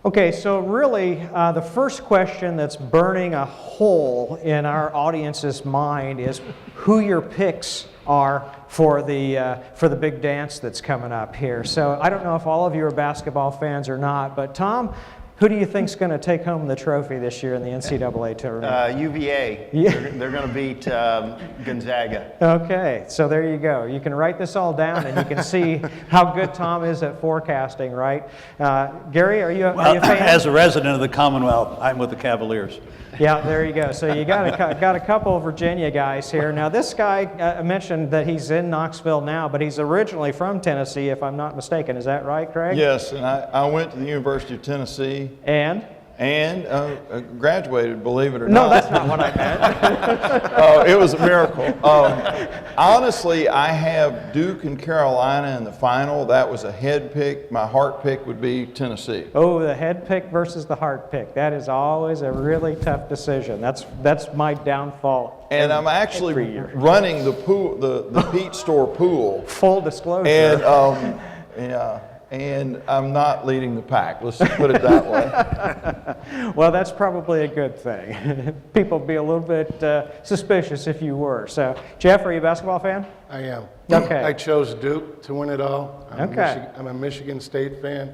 Okay, so really, the first question that's burning a hole in our audience's mind is who your picks are for the big dance that's coming up here. So I don't know if all of you are basketball fans or not, but Tom, who do you think's going to take home the trophy this year in the NCAA tournament? UVA. Yeah. They're going to beat Gonzaga. Okay, so there you go. You can write this all down, and you can see how good Tom is at forecasting, right? Gary, are you a fan? As a resident of the Commonwealth, I'm with the Cavaliers. Yeah, there you go. So you got a couple of Virginia guys here. Now this guy mentioned that he's in Knoxville now, but he's originally from Tennessee, if I'm not mistaken. Is that right, Craig? Yes, and I went to the University of Tennessee. And graduated, believe it or no, not. that's not what I meant. It was a miracle. Honestly, I have Duke and Carolina in the final. That was a head pick. My heart pick would be Tennessee. Oh, the head pick versus the heart pick. That is always a really tough decision. That's my downfall. And I'm actually running the pool, the Pete Store pool. Full disclosure. And and I'm not leading the pack. Let's put it that way. Well, that's probably a good thing. People would be a little bit suspicious if you were. So, Jeff, are you a basketball fan? I am. Okay. I chose Duke to win it all. I'm a Michigan State fan.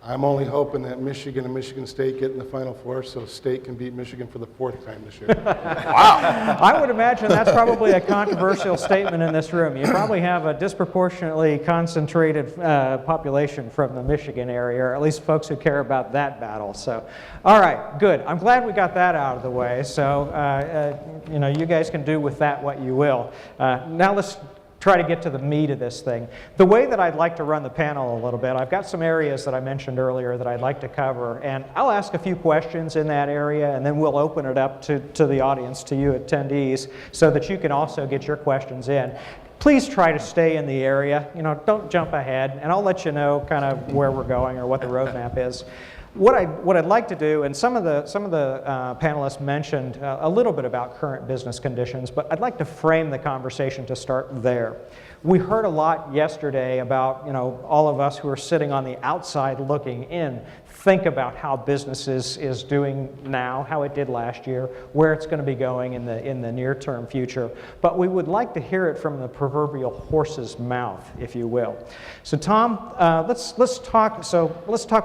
I'm only hoping that Michigan and Michigan State get in the Final Four so State can beat Michigan for the 4th time this year. Wow. I would imagine that's probably a controversial statement in this room. You probably have a disproportionately concentrated population from the Michigan area, or at least folks who care about that battle. So, all right, good. I'm glad we got that out of the way. So, you guys can do with that what you will. Now let's try to get to the meat of this thing. The way that I'd like to run the panel a little bit, I've got some areas that I mentioned earlier that I'd like to cover, and I'll ask a few questions in that area, and then we'll open it up to the audience, to you attendees, so that you can also get your questions in. Please try to stay in the area. Don't jump ahead, and I'll let you know kind of where we're going or what the roadmap is. What I'd like to do, and some of the panelists mentioned a little bit about current business conditions, but I'd like to frame the conversation to start there. We heard a lot yesterday about all of us who are sitting on the outside looking in think about how business is doing now, how it did last year, where it's going to be going in the near-term future. But we would like to hear it from the proverbial horse's mouth, if you will. So Tom, let's talk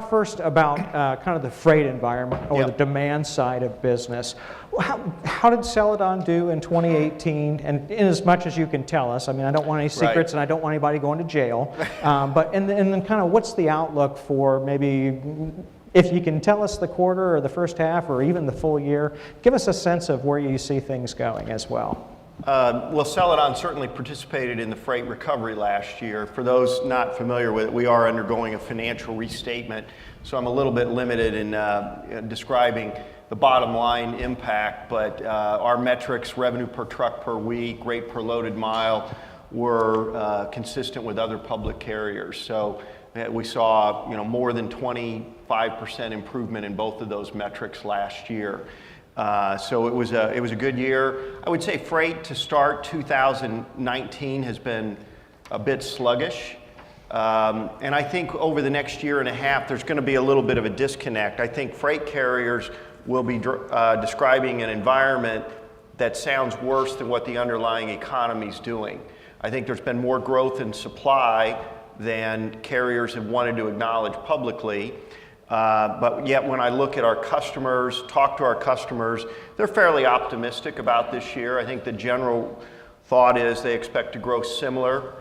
first about kind of the freight environment or the demand side of business. How did Celadon do in 2018? And in as much as you can tell us, I mean, I don't want any secrets, and I don't want anybody going to jail. But and then kind of what's the outlook for maybe, if you can tell us the quarter or the first half or even the full year, give us a sense of where you see things going as well. Well, Celadon certainly participated in the freight recovery last year. For those not familiar with it, we are undergoing a financial restatement, so I'm a little bit limited in describing the bottom line impact, but our metrics, revenue per truck per week, rate per loaded mile, were consistent with other public carriers. So we saw more than 25% improvement in both of those metrics last year. So it was a good year. I would say freight to start 2019 has been a bit sluggish. And I think over the next year and a half, there's going to be a little bit of a disconnect. I think freight carriers will be describing an environment that sounds worse than what the underlying economy is doing. I think there's been more growth in supply than carriers have wanted to acknowledge publicly. But yet when I look at our customers, talk to our customers, they're fairly optimistic about this year. I think the general thought is they expect to grow similar,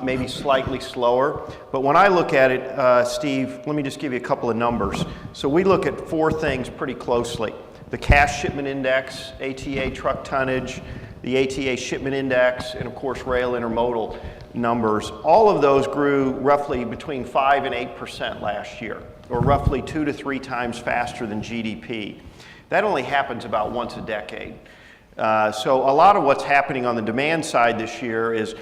maybe slightly slower. But when I look at it, Steve, let me just give you a couple of numbers. So we look at 4 things pretty closely. The cash shipment index, ATA truck tonnage, the ATA shipment index, and of course rail intermodal numbers. All of those grew roughly between 5 and 8% last year, or roughly 2 to 3 times faster than GDP. That only happens about once a decade. So a lot of what's happening on the demand side this year is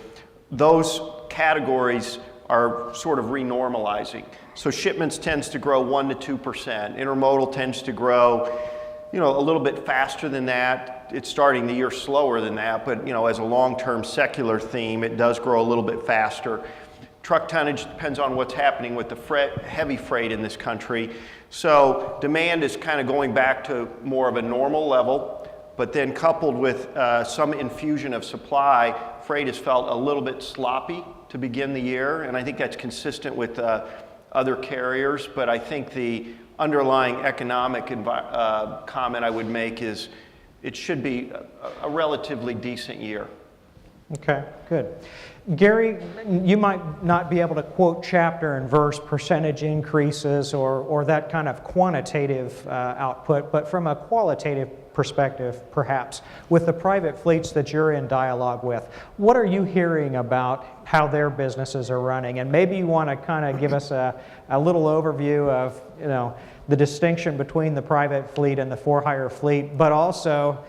those categories are sort of renormalizing. So shipments tends to grow 1 to 2%. Intermodal tends to grow a little bit faster than that. It's starting the year slower than that, but as a long-term secular theme, it does grow a little bit faster. Truck tonnage depends on what's happening with the heavy freight in this country. So demand is kind of going back to more of a normal level, but then coupled with some infusion of supply, freight has felt a little bit sloppy to begin the year, and I think that's consistent with other carriers, but I think the underlying economic comment I would make is it should be a relatively decent year. Okay, good. Gary, you might not be able to quote chapter and verse percentage increases or that kind of quantitative output, but from a qualitative perspective, perhaps, with the private fleets that you're in dialogue with, what are you hearing about how their businesses are running? And maybe you want to kind of give us a little overview of, the distinction between the private fleet and the for-hire fleet, but also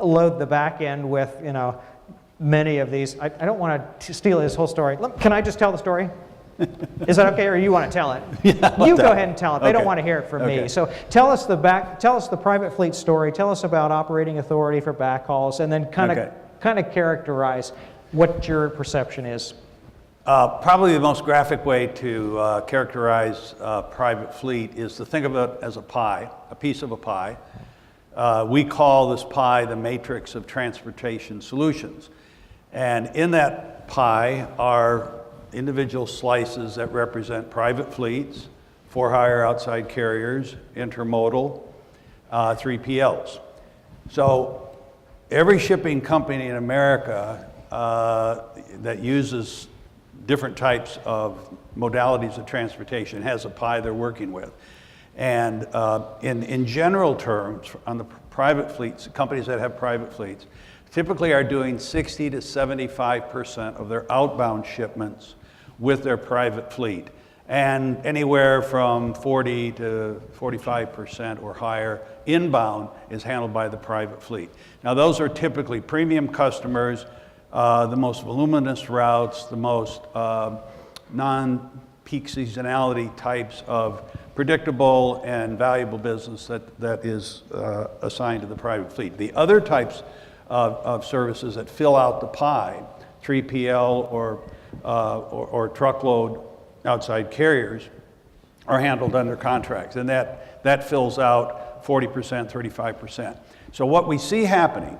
load the back end with, many of these. I don't want to steal his whole story. Can I just tell the story? Is that okay, or you want to tell it? Yeah, you go ahead and tell it. They don't Okay. want to hear it from Okay. me. So tell us the private fleet story. Tell us about operating authority for backhauls, and then kind of characterize what your perception is. Probably the most graphic way to characterize private fleet is to think of it as a pie, a piece of a pie. We call this pie the matrix of transportation solutions. And in that pie are individual slices that represent private fleets, for-hire outside carriers, intermodal, 3PLs. So every shipping company in America that uses different types of modalities of transportation has a pie they're working with. And in general terms, on the private fleets, companies that have private fleets, typically are doing 60 to 75% of their outbound shipments with their private fleet. And anywhere from 40 to 45% or higher inbound is handled by the private fleet. Now those are typically premium customers, the most voluminous routes, the most non-peak seasonality types of predictable and valuable business that is assigned to the private fleet. The other types of services that fill out the pie, 3PL or truckload outside carriers, are handled under contracts, and that fills out 40%, 35%. So what we see happening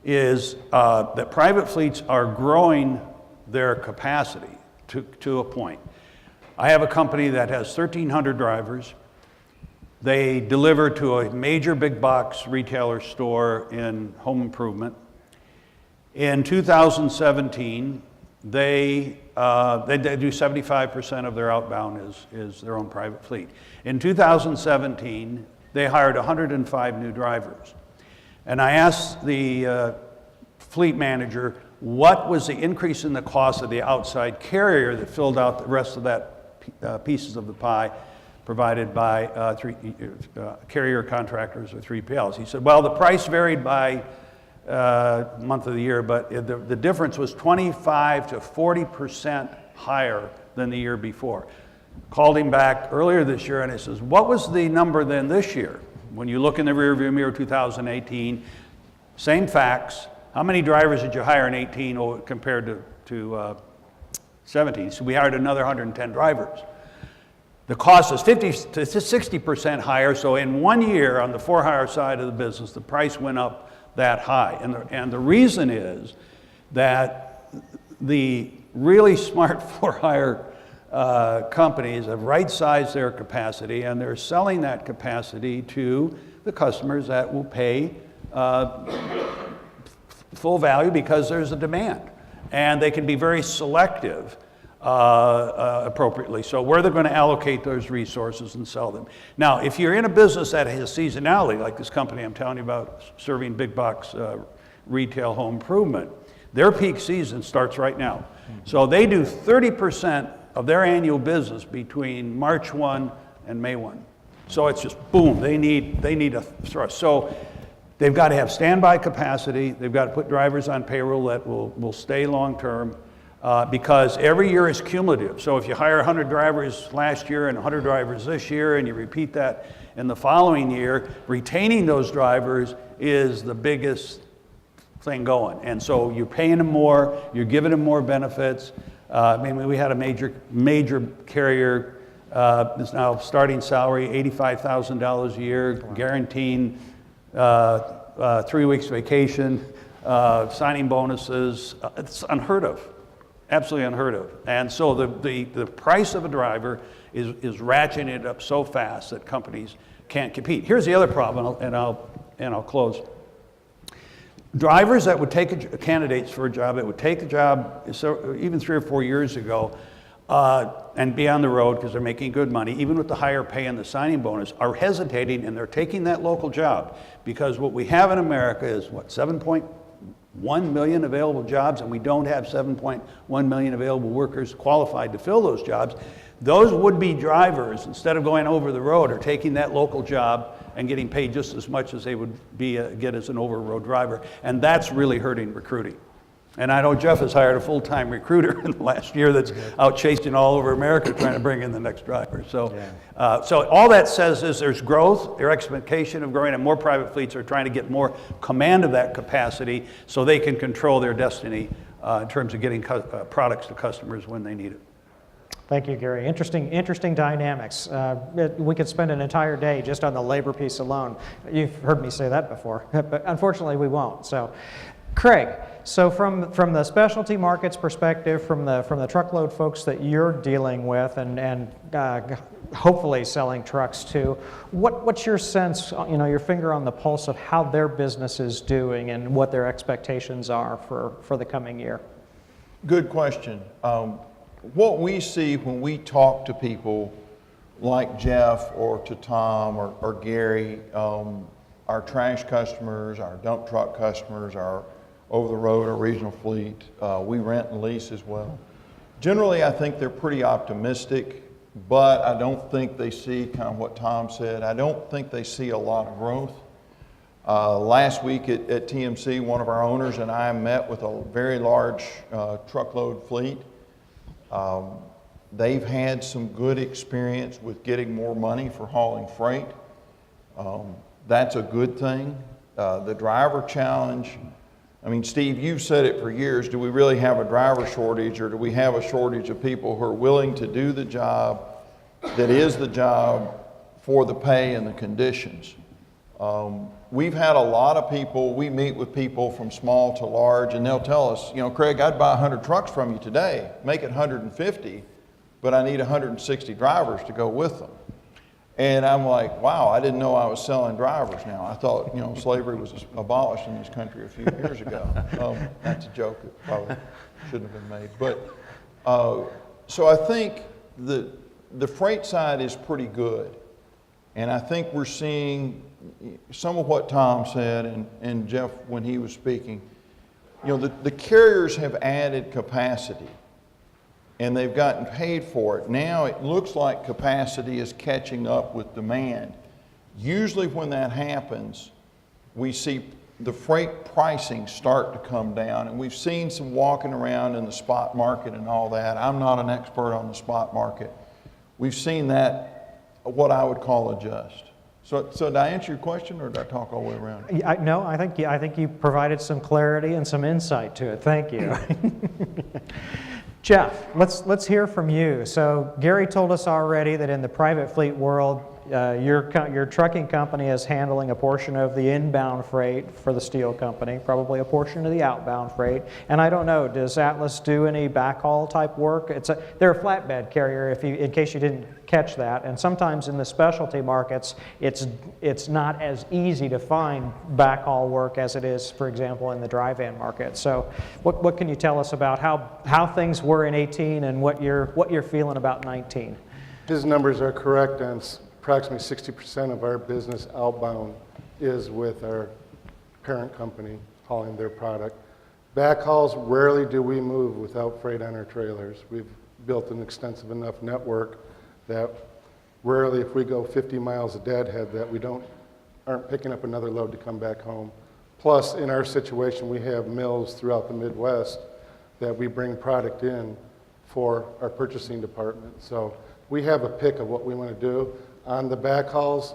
is that private fleets are growing their capacity to a point. I have a company that has 1,300 drivers. They deliver to a major big box retailer store in home improvement. In 2017, they do 75% of their outbound is their own private fleet. In 2017, they hired 105 new drivers. And I asked the fleet manager, what was the increase in the cost of the outside carrier that filled out the rest of that pieces of the pie provided by carrier contractors or 3PLs? He said, well, the price varied by month of the year, but the difference was 25 to 40% higher than the year before. Called him back earlier this year and he says, what was the number then this year? When you look in the rearview mirror 2018, same facts. How many drivers did you hire in 18 compared to 17? So we hired another 110 drivers. The cost is 50 to 60% higher, so in 1 year on the for-hire side of the business, the price went up that high. And the reason is that the really smart for-hire companies have right-sized their capacity, and they're selling that capacity to the customers that will pay full value because there's a demand. And they can be very selective appropriately. So where they're going to allocate those resources and sell them. Now, if you're in a business that has seasonality, like this company I'm telling you about, serving big box retail home improvement, their peak season starts right now. So they do 30% of their annual business between March 1 and May 1. So it's just boom, they need a thrust. So they've got to have standby capacity, they've got to put drivers on payroll that will stay long term, because every year is cumulative. So if you hire 100 drivers last year and 100 drivers this year and you repeat that in the following year, retaining those drivers is the biggest thing going. And so you're paying them more, you're giving them more benefits. I mean, we had a major carrier is now starting salary $85,000 a year, guaranteeing 3 weeks vacation, signing bonuses. It's unheard of, absolutely unheard of. And so the price of a driver is ratcheting it up so fast that companies can't compete. Here's the other problem, and I'll close. Drivers that would take candidates for a job that would take the job even 3 or 4 years ago and be on the road because they're making good money, even with the higher pay and the signing bonus, are hesitating, and they're taking that local job because what we have in America is, 7.1 million available jobs, and we don't have 7.1 million available workers qualified to fill those jobs. Those would-be drivers, instead of going over the road, are taking that local job and getting paid just as much as they would get as an over-road driver. And that's really hurting recruiting. And I know Jeff has hired a full-time recruiter in the last year that's out chasing all over America trying to bring in the next driver. So, so all that says is there's growth, their expectation of growing, and more private fleets are trying to get more command of that capacity so they can control their destiny in terms of getting products to customers when they need it. Thank you, Gary. Interesting dynamics. We could spend an entire day just on the labor piece alone. You've heard me say that before, but unfortunately we won't. So, Craig, so from the specialty markets perspective, from the truckload folks that you're dealing with and hopefully selling trucks to, what's your sense, your finger on the pulse of how their business is doing and what their expectations are for the coming year? Good question. What we see when we talk to people like Jeff or to Tom or Gary, our trash customers, our dump truck customers, our over-the-road or regional fleet, we rent and lease as well. Generally, I think they're pretty optimistic, but I don't think they see kind of what Tom said. I don't think they see a lot of growth. Last week at TMC, one of our owners and I met with a very large truckload fleet. They've had some good experience with getting more money for hauling freight. That's a good thing. The driver challenge, I mean, Steve, you've said it for years, do we really have a driver shortage, or do we have a shortage of people who are willing to do the job that is the job for the pay and the conditions? We've had a lot of people, we meet with people from small to large, and they'll tell us, Craig, I'd buy 100 trucks from you today, make it 150, but I need 160 drivers to go with them. And I'm like, wow, I didn't know I was selling drivers now. I thought, slavery was abolished in this country a few years ago. That's a joke that probably shouldn't have been made. But, so I think the freight side is pretty good. And I think we're seeing some of what Tom said and Jeff when he was speaking. The carriers have added capacity and they've gotten paid for it. Now it looks like capacity is catching up with demand. Usually when that happens, we see the freight pricing start to come down, and we've seen some walking around in the spot market and all that. I'm not an expert on the spot market. We've seen that, what I would call adjust. So did I answer your question, or did I talk all the way around? No, I think you provided some clarity and some insight to it. Thank you. Jeff, let's hear from you. So Gary told us already that in the private fleet world, your trucking company is handling a portion of the inbound freight for the steel company, probably a portion of the outbound freight. And I don't know, does Atlas do any backhaul type work? They're a flatbed carrier, in case you didn't catch that. And sometimes in the specialty markets, it's not as easy to find backhaul work as it is, for example, in the dry van market. So what can you tell us about how things were in 18 and what you're feeling about 19? His numbers are correct, and approximately 60% of our business outbound is with our parent company hauling their product. Backhauls, rarely do we move without freight on our trailers. We've built an extensive enough network that rarely, if we go 50 miles a deadhead, that we aren't picking up another load to come back home. Plus, in our situation, we have mills throughout the Midwest that we bring product in for our purchasing department. So we have a pick of what we want to do. On the backhauls,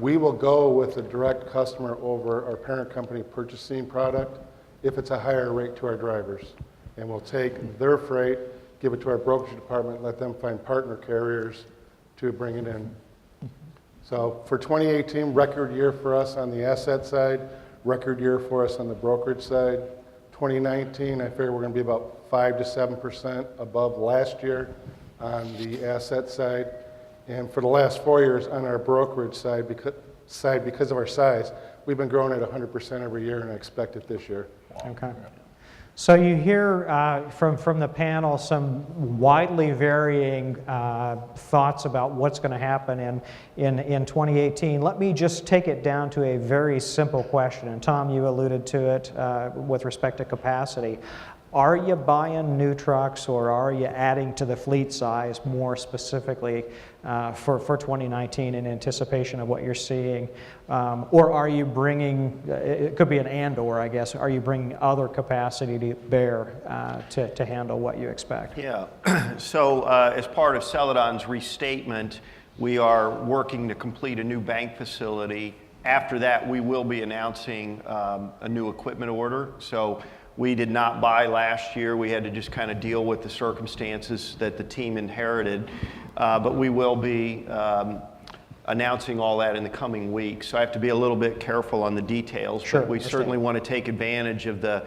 we will go with a direct customer over our parent company purchasing product if it's a higher rate to our drivers. And we'll take their freight, give it to our brokerage department, let them find partner carriers to bring it in. So for 2018, record year for us on the asset side, record year for us on the brokerage side. 2019, I figure we're going to be about 5 to 7% above last year on the asset side. And for the last 4 years on our brokerage side, because of our size, we've been growing at 100% every year, and I expect it this year. Okay. So you hear from the panel some widely varying thoughts about what's going to happen in 2018. Let me just take it down to a very simple question, and Tom, you alluded to it with respect to capacity. Are you buying new trucks, or are you adding to the fleet size more specifically for 2019 in anticipation of what you're seeing? Or are you bringing, it could be an and/or, I guess, are you bringing other capacity to bear to handle what you expect? Yeah, so as part of Celadon's restatement, we are working to complete a new bank facility. After that, we will be announcing a new equipment order. So we did not buy last year. We had to just kind of deal with the circumstances that the team inherited. But we will be announcing all that in the coming weeks. So I have to be a little bit careful on the details. Sure, but we certainly want to take advantage of the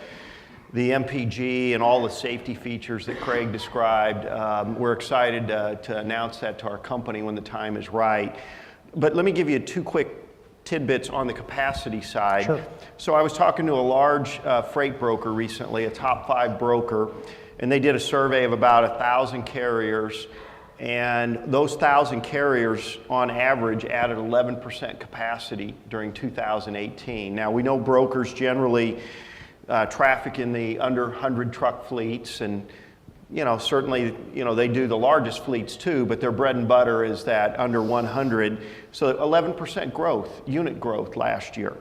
MPG and all the safety features that Craig described. We're excited to announce that to our company when the time is right. But let me give you 2 quick tidbits on the capacity side. Sure. So I was talking to a large freight broker recently, a top 5 broker, and they did a survey of about 1,000 carriers, and those 1,000 carriers on average added 11% capacity during 2018. Now we know brokers generally traffic in the under 100 truck fleets, and certainly, they do the largest fleets too, but their bread and butter is that under 100. So 11% growth, unit growth last year.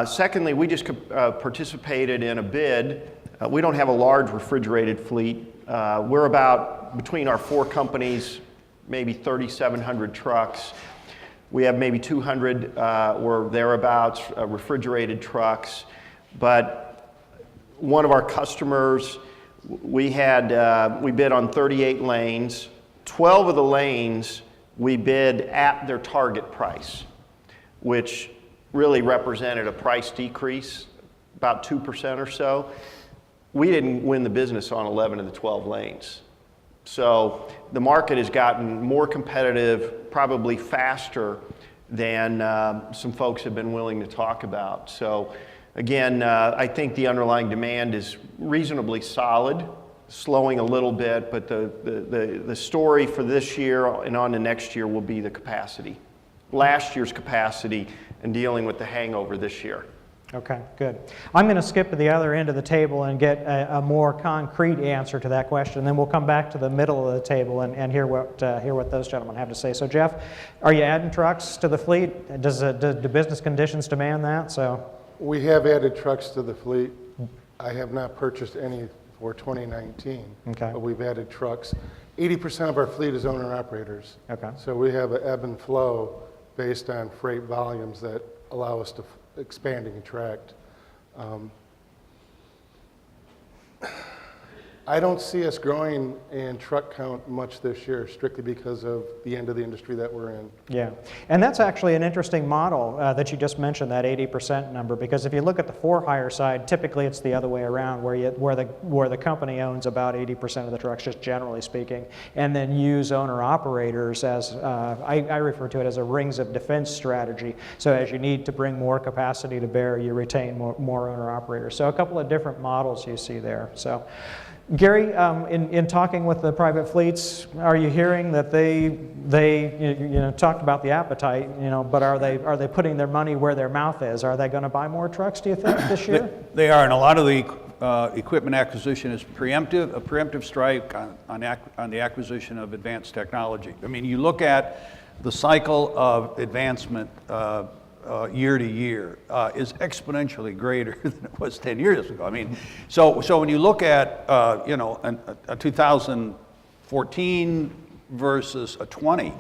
Secondly, we just participated in a bid. We don't have a large refrigerated fleet. We're about, between our 4 companies, maybe 3,700 trucks. We have maybe 200 or thereabouts refrigerated trucks. But one of our customers, we bid on 38 lanes. 12 of the lanes we bid at their target price, which really represented a price decrease, about 2% or so. We didn't win the business on 11 of the 12 lanes. So the market has gotten more competitive, probably faster than some folks have been willing to talk about. So again, I think the underlying demand is reasonably solid, slowing a little bit, but the story for this year and on to next year will be the capacity. Last year's capacity and dealing with the hangover this year. Okay, good. I'm going to skip to the other end of the table and get a more concrete answer to that question. Then we'll come back to the middle of the table and hear what those gentlemen have to say. So, Jeff, are you adding trucks to the fleet? Do business conditions demand that? So, We have added trucks to the fleet. I have not purchased any for 2019, Okay. but we've added trucks. 80% of our fleet is owner-operators. Okay. So we have an ebb and flow based on freight volumes that allow us to expand and contract. I don't see us growing in truck count much this year, strictly because of the end of the industry that we're in. yeah, and that's actually an interesting model that you just mentioned, that 80% number, because if you look at the for-hire side, typically it's the other way around, where the company owns about 80% of the trucks, just generally speaking, and then use owner-operators as, I refer to it as a rings of defense strategy. So as you need to bring more capacity to bear, you retain more owner-operators. So a couple of different models you see there. So, Gary, in talking with the private fleets, are you hearing that they talked about the appetite, but are they putting their money where their mouth is? Are they going to buy more trucks, do you think, this year? They are, and a lot of the equipment acquisition is a preemptive strike on the acquisition of advanced technology. I mean, you look at the cycle of advancement year to year is exponentially greater than it was 10 years ago. I mean, so when you look at a 2014 versus a 20,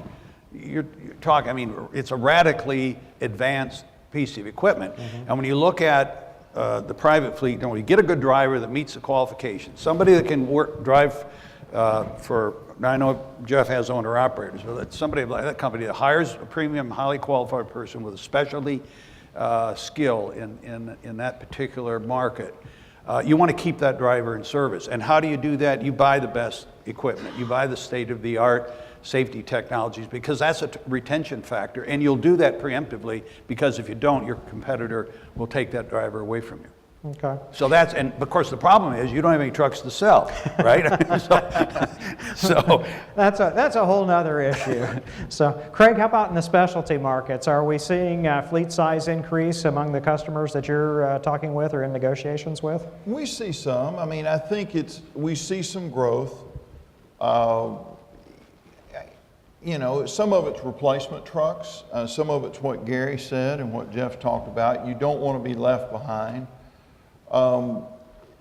you're talking. I mean, it's a radically advanced piece of equipment. Mm-hmm. And when you look at the private fleet, you get a good driver that meets the qualifications, somebody that can drive I know Jeff has owner-operators, but that's somebody like that company that hires a premium, highly qualified person with a specialty skill in that particular market. You want to keep that driver in service. And how do you do that? You buy the best equipment. You buy the state-of-the-art safety technologies, because that's a retention factor. And you'll do that preemptively, because if you don't, your competitor will take that driver away from you. Okay. So that's, and of course the problem is you don't have any trucks to sell, right? so That's a whole nother issue. So, Craig, how about in the specialty markets? Are we seeing fleet size increase among the customers that you're talking with or in negotiations with? We see some. I mean, I think we see some growth. You know, some of it's replacement trucks. Some of it's what Gary said and what Jeff talked about. You don't want to be left behind.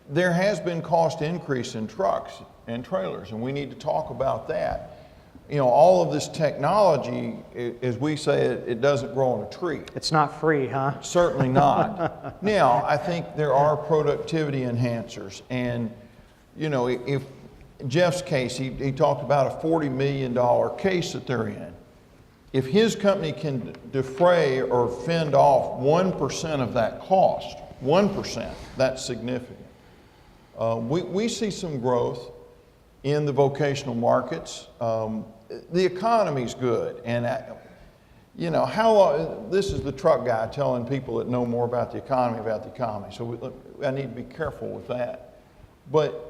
There has been cost increase in trucks and trailers, and we need to talk about that. You know, all of this technology, as we say, it doesn't grow on a tree. It's not free, huh? Certainly not. Now, I think there are productivity enhancers, and, you know, if Jeff's case, he talked about a $40 million case that they're in. If his company can defray or fend off 1% of that cost, 1%, that's significant. We see some growth in the vocational markets. The economy's good, and you know, how long, this is the truck guy telling people that know more about the economy, so I need to be careful with that. But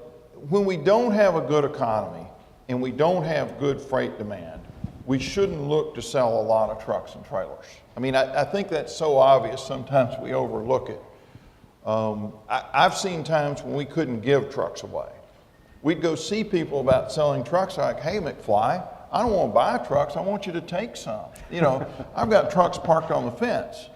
when we don't have a good economy and we don't have good freight demand, we shouldn't look to sell a lot of trucks and trailers. I mean, I think that's so obvious, sometimes we overlook it. I've seen times when we couldn't give trucks away. We'd go see people about selling trucks, like, hey, McFly, I don't want to buy trucks, I want you to take some. You know, I've got trucks parked on the fence.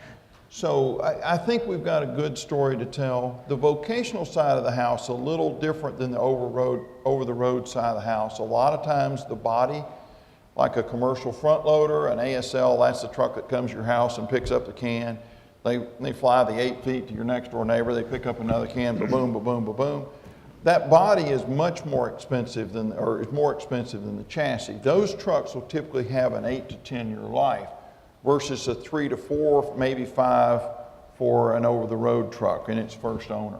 So I think we've got a good story to tell. The vocational side of the house, a little different than the over-the-road side of the house. A lot of times the body, like a commercial front loader, an ASL, that's the truck that comes to your house and picks up the can. They fly the 8 feet to your next door neighbor, they pick up another can, ba-boom, ba-boom, ba-boom. That body is much more expensive than, or is more expensive than the chassis. Those trucks will typically have an 8 to 10 year life versus a 3 to 4, maybe 5 for an over-the-road truck and its first owner.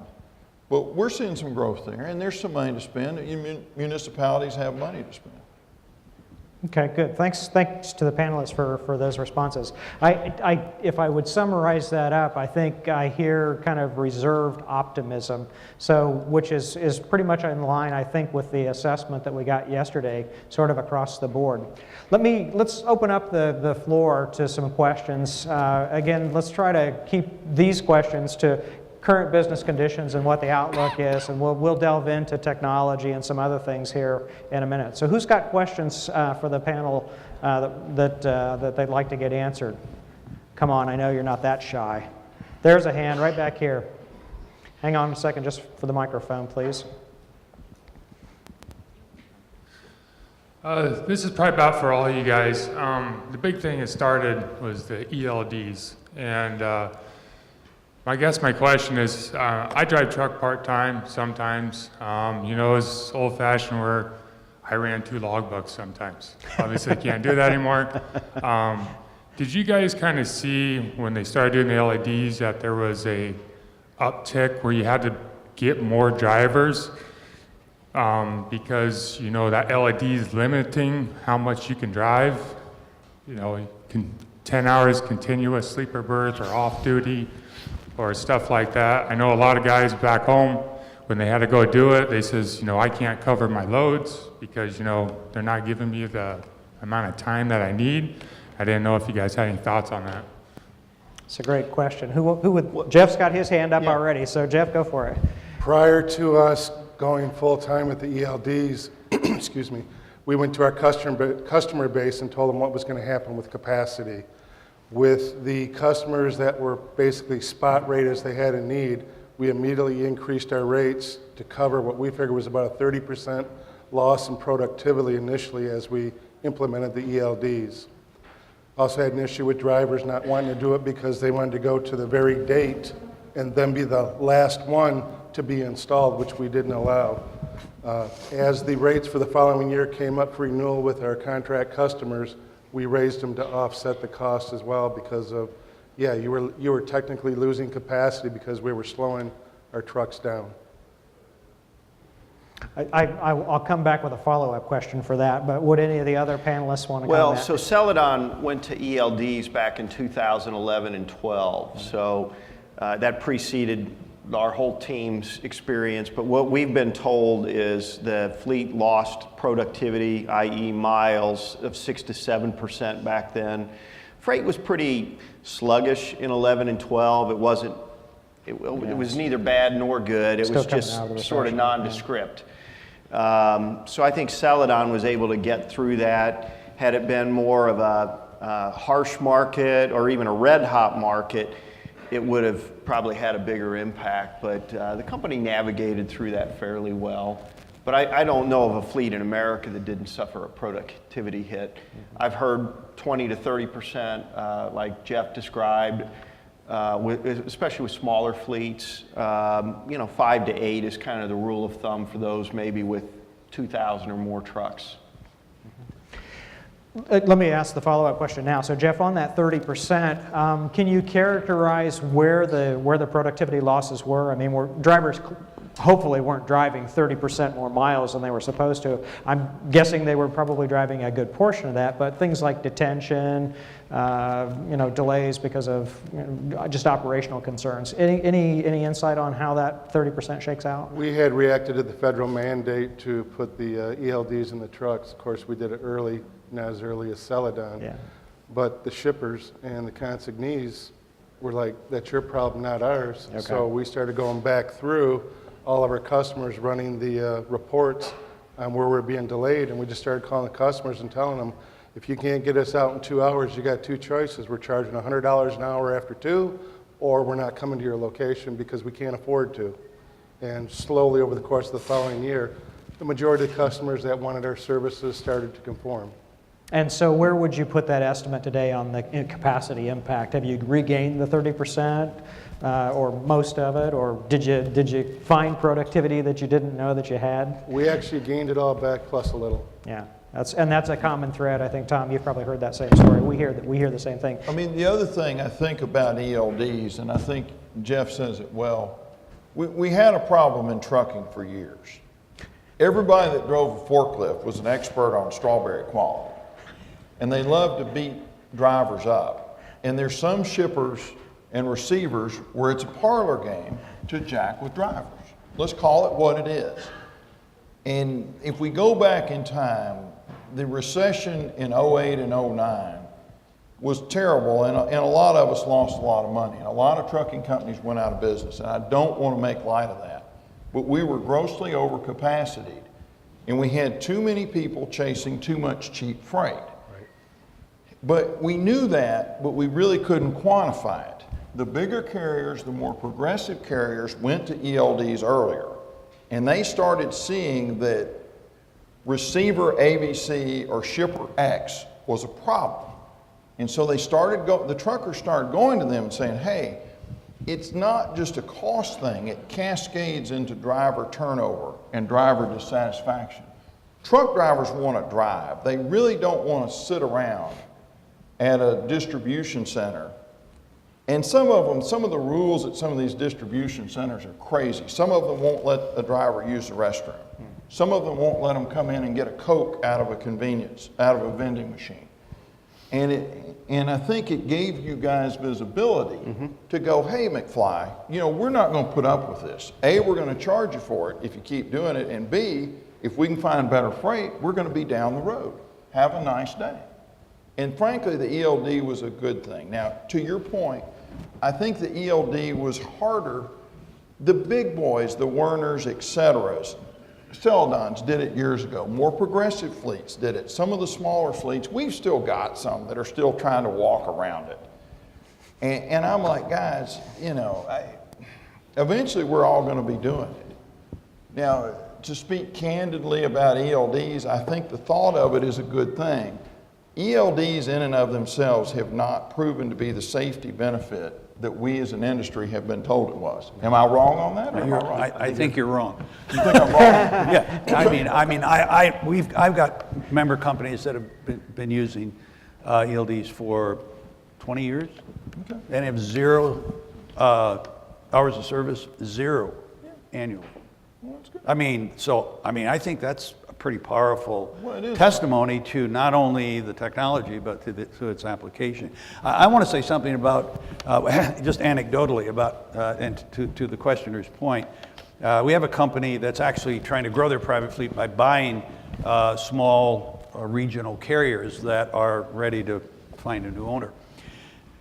But we're seeing some growth there, and there's some money to spend. Municipalities have money to spend. Okay, good. Thanks to the panelists for those responses. If I would summarize that up, I think I hear kind of reserved optimism, so which is pretty much in line, I think, with the assessment that we got yesterday, sort of across the board. Let's open up the floor to some questions. Again, let's try to keep these questions to current business conditions and what the outlook is, and we'll delve into technology and some other things here in a minute. So who's got questions for the panel that they'd like to get answered? Come on, I know you're not that shy. There's a hand right back here. Hang on a second just for the microphone, please. This is probably about for all you guys. The big thing that started was the ELDs, and I guess my question is, I drive truck part-time sometimes. You know, it's old-fashioned where I ran 2 logbooks sometimes. Obviously, can't do that anymore. Did you guys kind of see when they started doing the LEDs that there was a uptick where you had to get more drivers because, you know, that LED is limiting how much you can drive? You know, 10 hours continuous sleeper berth or off-duty, or stuff like that. I know a lot of guys back home, when they had to go do it, they says, you know, I can't cover my loads because, you know, they're not giving me the amount of time that I need. I didn't know if you guys had any thoughts on that. It's a great question. Who would, Jeff's got his hand up already, so Jeff, go for it. Prior to us going full-time with the ELDs, excuse me, we went to our customer base and told them what was going to happen with capacity. With the customers that were basically spot rate as they had a need, we immediately increased our rates to cover what we figured was about a 30% loss in productivity initially as we implemented the ELDs. Also had an issue with drivers not wanting to do it because they wanted to go to the very date and then be the last one to be installed, which we didn't allow. As the rates for the following year came up for renewal with our contract customers, we raised them to offset the cost as well because of, yeah, you were technically losing capacity because we were slowing our trucks down. I'll come back with a follow-up question for that, but would any of the other panelists want to Well, comment? so Celadon went to ELDs back in 2011 and 12, so that preceded our whole team's experience, but what we've been told is the fleet lost productivity, i.e. miles, of 6 to 7% back then. Freight was pretty sluggish in 11 and 12. It wasn't, it was neither bad nor good. It was just sort of nondescript. So I think Celadon was able to get through that. Had it been more of a harsh market or even a red hot market, it would have probably had a bigger impact, but the company navigated through that fairly well. But I don't know of a fleet in America that didn't suffer a productivity hit. I've heard 20 to 30%, like Jeff described, especially with smaller fleets. 5 to 8 is kind of the rule of thumb for those maybe with 2,000 or more trucks. Let me ask the follow-up question now. So Jeff, on that 30%, can you characterize where the productivity losses were? I mean, drivers hopefully weren't driving 30% more miles than they were supposed to. I'm guessing they were probably driving a good portion of that, but things like detention, delays because of just operational concerns. Any insight on how that 30% shakes out? We had reacted to the federal mandate to put the ELDs in the trucks. Of course, we did it early, not as early as Celadon. Yeah. But the shippers and the consignees were like, that's your problem, not ours. Okay. So we started going back through all of our customers, running the reports on where we're being delayed, and we just started calling the customers and telling them, if you can't get us out in 2 hours, you got two choices. We're charging $100 an hour after 2, or we're not coming to your location because we can't afford to. And slowly over the course of the following year, the majority of the customers that wanted our services started to conform. And so where would you put that estimate today on the capacity impact? Have you regained the 30% or most of it, or did you find productivity that you didn't know that you had? We actually gained it all back plus a little. Yeah, that's a common thread. I think, Tom, you've probably heard that same story. We hear the same thing. I mean, the other thing I think about ELDs, and I think Jeff says it well, we had a problem in trucking for years. Everybody that drove a forklift was an expert on strawberry quality. And they love to beat drivers up. And there's some shippers and receivers where it's a parlor game to jack with drivers. Let's call it what it is. And if we go back in time, the recession in 08 and 09 was terrible, and a lot of us lost a lot of money. And a lot of trucking companies went out of business, and I don't want to make light of that. But we were grossly overcapacitated, and we had too many people chasing too much cheap freight. But we knew that, but we really couldn't quantify it. The bigger carriers, the more progressive carriers, went to ELDs earlier, and they started seeing that receiver ABC or shipper X was a problem. And so they the truckers started going to them and saying, hey, it's not just a cost thing, it cascades into driver turnover and driver dissatisfaction. Truck drivers want to drive. They really don't want to sit around at a distribution center. And some of the rules at some of these distribution centers are crazy. Some of them won't let a driver use the restroom. Some of them won't let them come in and get a Coke out of a vending machine. And I think it gave you guys visibility to go, hey, McFly, we're not going to put up with this. A, we're going to charge you for it if you keep doing it. And B, if we can find better freight, we're going to be down the road. Have a nice day. And frankly, the ELD was a good thing. Now, to your point, I think the ELD was harder. The big boys, the Werners, et cetera, Celadons did it years ago. More progressive fleets did it. Some of the smaller fleets, we've still got some that are still trying to walk around it. And I'm like, guys, eventually we're all going to be doing it. Now, to speak candidly about ELDs, I think the thought of it is a good thing. ELDs in and of themselves have not proven to be the safety benefit that we as an industry have been told it was. Am I wrong on that, or am I right? I think you're wrong. You think I'm wrong? Yeah, I've got member companies that have been using ELDs for 20 years and have 0 hours of service, 0 annually. Well, that's good. I think that's a pretty powerful Well, it is. testimony to not only the technology, but to its application. I want to say something about, just anecdotally about, and to the questioner's point, we have a company that's actually trying to grow their private fleet by buying small regional carriers that are ready to find a new owner.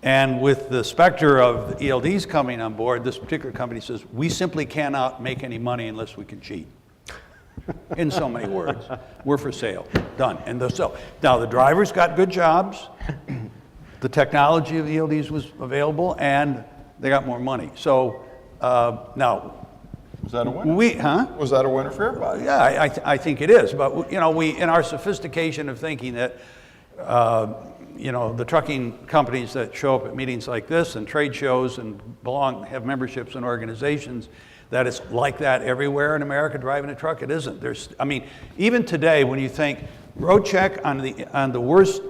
And with the specter of the ELDs coming on board, this particular company says, we simply cannot make any money unless we can cheat. In so many words, we're for sale, done. And so now the drivers got good jobs, the technology of the ELDs was available, and they got more money. So now, Was that a winner? Was that a winner for everybody? yeah, I think it is. But we in our sophistication of thinking that the trucking companies that show up at meetings like this and trade shows and have memberships in organizations, that it's like that everywhere in America driving a truck. It isn't. Even today, when you think road check on the worst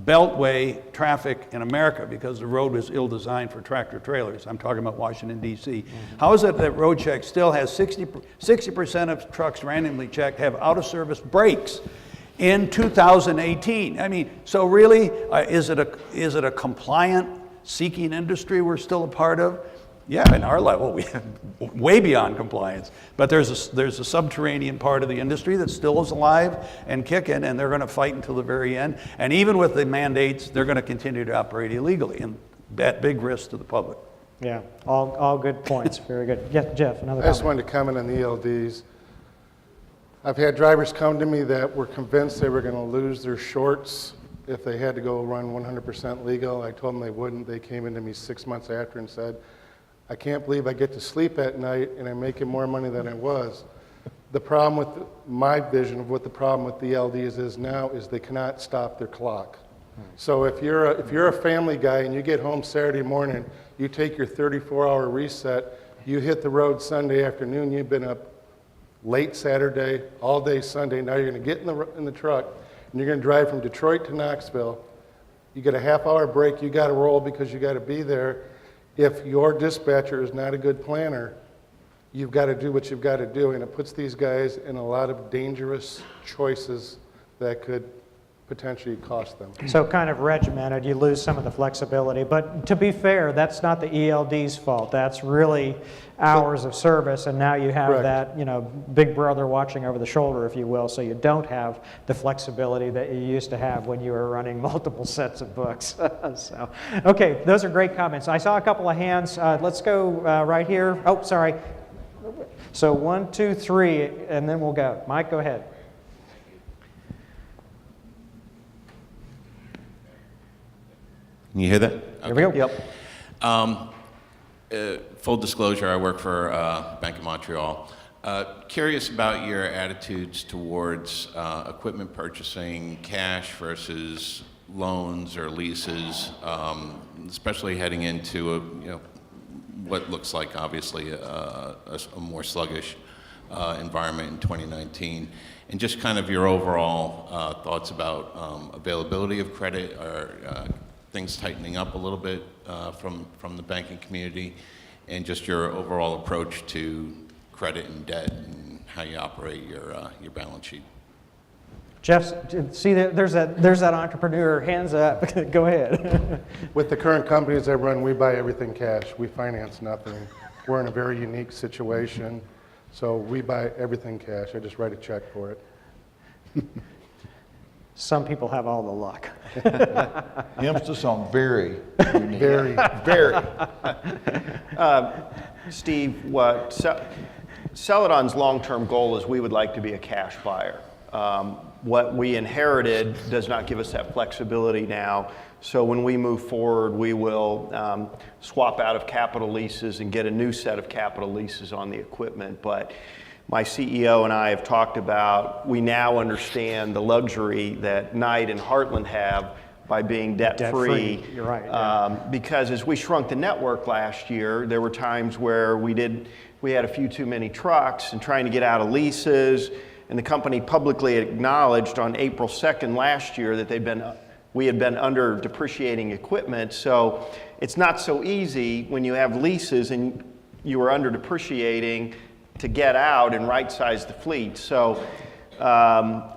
beltway traffic in America because the road was ill-designed for tractor trailers. I'm talking about Washington, D.C. Mm-hmm. How is it that road check still has 60% of trucks randomly checked have out-of-service brakes in 2018? So really, is it a compliant seeking industry we're still a part of? Yeah, in our level, we have way beyond compliance. But there's a subterranean part of the industry that still is alive and kicking, and they're going to fight until the very end. And even with the mandates, they're going to continue to operate illegally, and at big risk to the public. Yeah, all good points. Very good. Yes, Jeff, another I just comment. wanted to comment on the ELDs. I've had drivers come to me that were convinced they were going to lose their shorts if they had to go run 100% legal. I told them they wouldn't. They came into me 6 months after and said, I can't believe I get to sleep at night and I'm making more money than I was. The problem with my vision of what the problem with the LDs is now is they cannot stop their clock. So if you're a family guy and you get home Saturday morning, you take your 34-hour reset, you hit the road Sunday afternoon, you've been up late Saturday, all day Sunday, now you're going to get in the truck and you're going to drive from Detroit to Knoxville. You get a half-hour break, you got to roll because you got to be there. If your dispatcher is not a good planner, you've got to do what you've got to do, and it puts these guys in a lot of dangerous choices that could potentially cost them. So kind of regimented, you lose some of the flexibility. But to be fair, that's not the ELD's fault. That's really hours of service, and now you have Correct. that, big brother watching over the shoulder, if you will, so you don't have the flexibility that you used to have when you were running multiple sets of books. So, okay, those are great comments. I saw a couple of hands. Let's go right here. Oh, sorry. So 1, 2, 3, and then we'll go. Mike, go ahead. Can you hear that? Here we go. Yep. Full disclosure, I work for Bank of Montreal. Curious about your attitudes towards equipment purchasing, cash versus loans or leases, especially heading into what looks like obviously a more sluggish environment in 2019, and just kind of your overall thoughts about availability of credit, or things tightening up a little bit from the banking community, and just your overall approach to credit and debt and how you operate your balance sheet. Jeff, see, there's that entrepreneur, hands up. Go ahead. With the current companies I run, we buy everything cash. We finance nothing. We're in a very unique situation, so we buy everything cash. I just write a check for it. Some people have all the luck. The emphasis on very unique. Very. Very. Steve, Celadon's long-term goal is we would like to be a cash buyer. What we inherited does not give us that flexibility now. So when we move forward, we will swap out of capital leases and get a new set of capital leases on the equipment. But my CEO and I have talked about, we now understand the luxury that Knight and Heartland have by being debt-free. Debt-free, you're right, yeah. Because as we shrunk the network last year, there were times where we had a few too many trucks and trying to get out of leases, and the company publicly acknowledged on April 2nd last year that we had been under depreciating equipment. So it's not so easy when you have leases and you are under depreciating to get out and right-size the fleet. So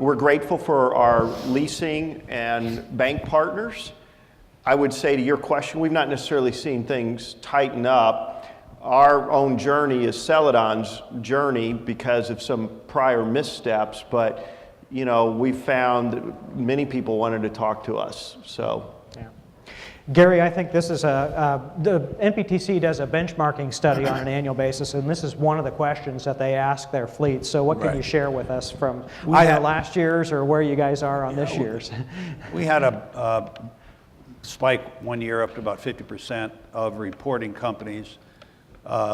we're grateful for our leasing and bank partners. I would say to your question, we've not necessarily seen things tighten up. Our own journey is Celadon's journey because of some prior missteps, but you know, we found that many people wanted to talk to us. So. Yeah. Gary, I think this is the NPTC does a benchmarking study on an annual basis, and this is one of the questions that they ask their fleets. So what can you share with us from either last year's or where you guys are on this year's? We had a spike one year up to about 50% of reporting companies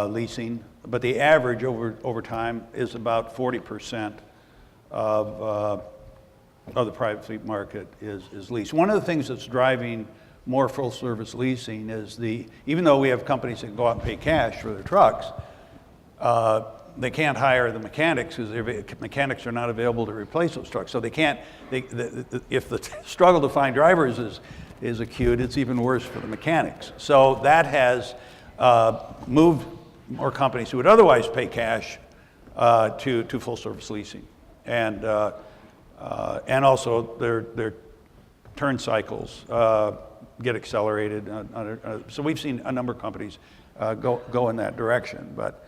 leasing, but the average over time is about 40% of the private fleet market is lease. One of the things that's driving more full service leasing is even though we have companies that go out and pay cash for their trucks, they can't hire the mechanics because the mechanics are not available to replace those trucks. So they can't, if the struggle to find drivers is acute, it's even worse for the mechanics. So that has moved more companies who would otherwise pay cash to full service leasing. And also their turn cycles get accelerated. So we've seen a number of companies go in that direction. But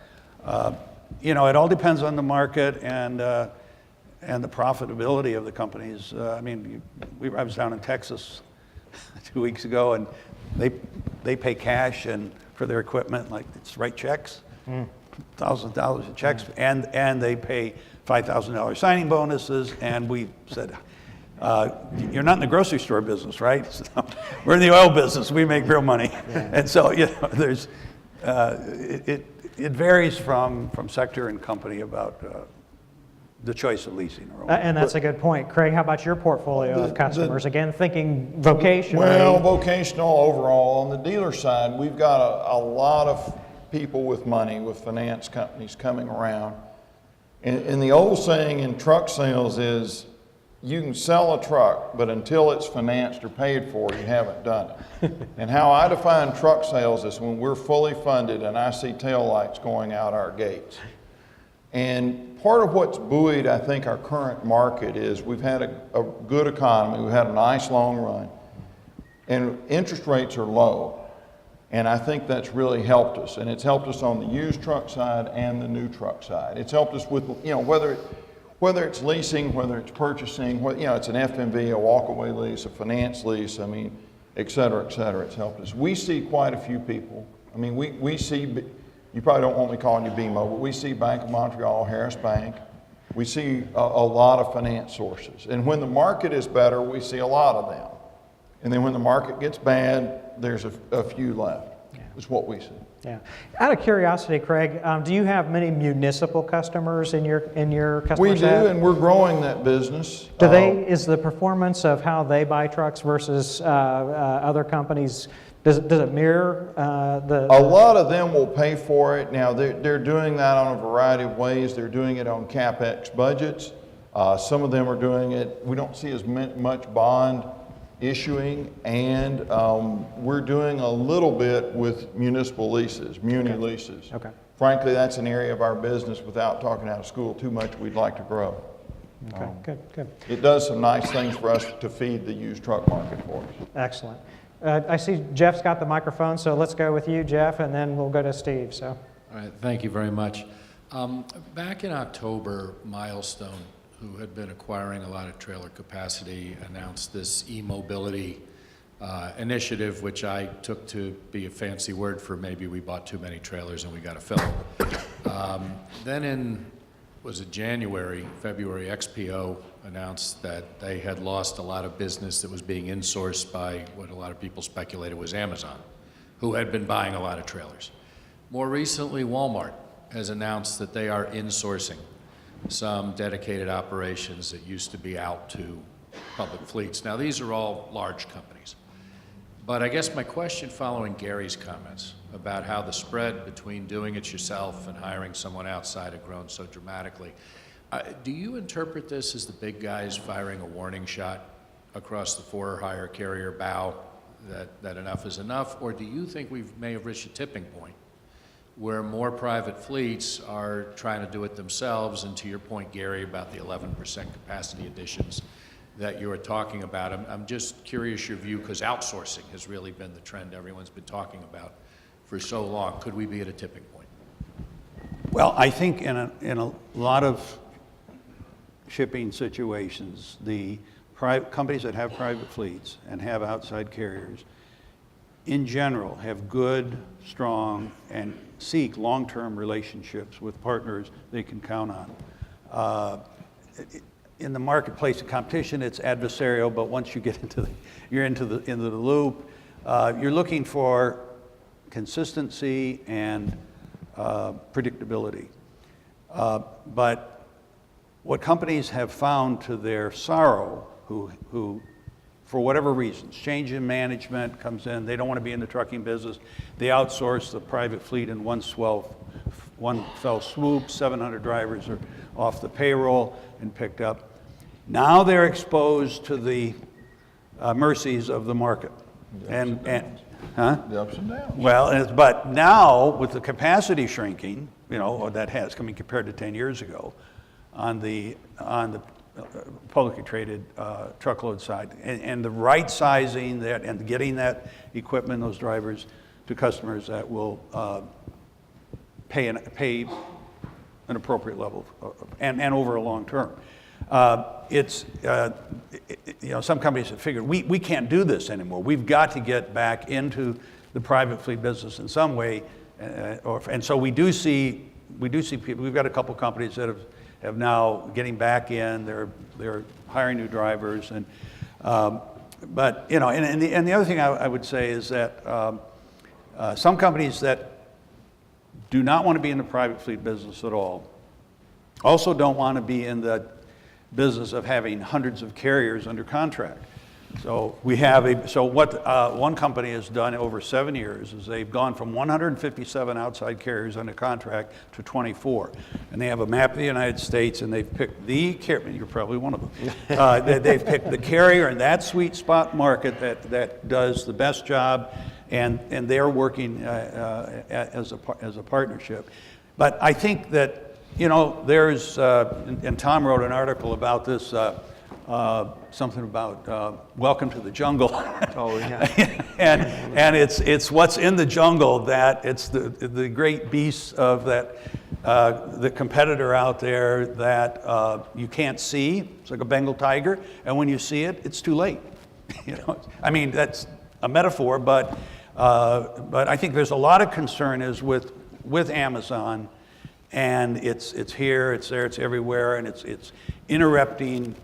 you know, it all depends on the market and the profitability of the companies. I mean, I was down in Texas 2 weeks ago, and they pay cash and for their equipment, like it's write checks, $1,000 of checks, and they pay $5,000 signing bonuses. And we said, you're not in the grocery store business, right? So we're in the oil business. We make real money. Yeah. And so, you know, there's it varies from sector and company about the choice of leasing. And that's a good point. Craig, how about your portfolio of customers? Again, thinking vocational. Well, vocational overall. On the dealer side, we've got a lot of people with money, with finance companies coming around. And the old saying in truck sales is, you can sell a truck, but until it's financed or paid for, you haven't done it. And how I define truck sales is when we're fully funded and I see taillights going out our gates. And part of what's buoyed, I think, our current market is we've had a good economy. We've had a nice long run. And interest rates are low. And I think that's really helped us. And it's helped us on the used truck side and the new truck side. It's helped us with, you know, whether it's leasing, whether it's purchasing, you know, it's an FMV, a walkaway lease, a finance lease, I mean, et cetera, it's helped us. We see quite a few people. I mean, we see, you probably don't want me calling you BMO, but we see Bank of Montreal, Harris Bank. We see a lot of finance sources. And when the market is better, we see a lot of them. And then when the market gets bad, there's a few left, is what we see. Yeah. Out of curiosity, Craig, do you have many municipal customers in your customer We do, set? and we're growing that business. Is the performance of how they buy trucks versus other companies, does it mirror A lot of them will pay for it. Now, they're doing that on a variety of ways. They're doing it on CapEx budgets. Some of them are doing it, we don't see as much bond issuing, and we're doing a little bit with municipal leases, muni leases. Okay. Frankly, that's an area of our business, without talking out of school too much, we'd like to grow. Okay, good. It does some nice things for us to feed the used truck market for us. Excellent. I see Jeff's got the microphone, so let's go with you, Jeff, and then we'll go to Steve. So. All right, thank you very much. Back in October, Milestone, who had been acquiring a lot of trailer capacity, announced this e-mobility initiative, which I took to be a fancy word for maybe we bought too many trailers and we got to fill them. Then in, was it February, XPO announced that they had lost a lot of business that was being insourced by what a lot of people speculated was Amazon, who had been buying a lot of trailers. More recently, Walmart has announced that they are insourcing some dedicated operations that used to be out to public fleets. Now, these are all large companies. But I guess my question following Gary's comments about how the spread between doing it yourself and hiring someone outside had grown so dramatically, do you interpret this as the big guys firing a warning shot across the for-hire carrier bow that enough is enough? Or do you think we may have reached a tipping point where more private fleets are trying to do it themselves? And to your point, Gary, about the 11% capacity additions that you were talking about, I'm just curious your view, because outsourcing has really been the trend everyone's been talking about for so long. Could we be at a tipping point? Well, I think in a lot of shipping situations, the companies that have private fleets and have outside carriers, in general, have good, strong, and seek long-term relationships with partners they can count on. In the marketplace of competition, it's adversarial, but once you get into the loop, you're looking for consistency and predictability. But what companies have found to their sorrow, who for whatever reasons, change in management comes in, they don't want to be in the trucking business, they outsource the private fleet in one fell swoop, 700 drivers are off the payroll and picked up. Now they're exposed to the mercies of the market. The ups and downs. Well, but now with the capacity shrinking, that has, compared to 10 years ago, on the publicly traded truckload side, and the right sizing that and getting that equipment, those drivers, to customers that will pay an appropriate level and over a long term. Some companies have figured we can't do this anymore. We've got to get back into the private fleet business in some way, and so we do see people. We've got a couple companies that have now getting back in. They're hiring new drivers, and but the other thing I would say is that some companies that do not want to be in the private fleet business at all also don't want to be in the business of having hundreds of carriers under contract. So what one company has done over 7 years is they've gone from 157 outside carriers under contract to 24. And they have a map of the United States, and they've picked the carrier, you're probably one of them, they've picked the carrier in that sweet spot market that does the best job, and they're working as a partnership. But I think that, there's, and Thom wrote an article about this, something about welcome to the jungle. Oh, yeah. and it's what's in the jungle that it's the great beasts of that, the competitor out there that you can't see. It's like a Bengal tiger, and when you see it, it's too late. I mean, that's a metaphor, but I think there's a lot of concern is with Amazon. And it's here, it's there, it's everywhere, and it's interrupting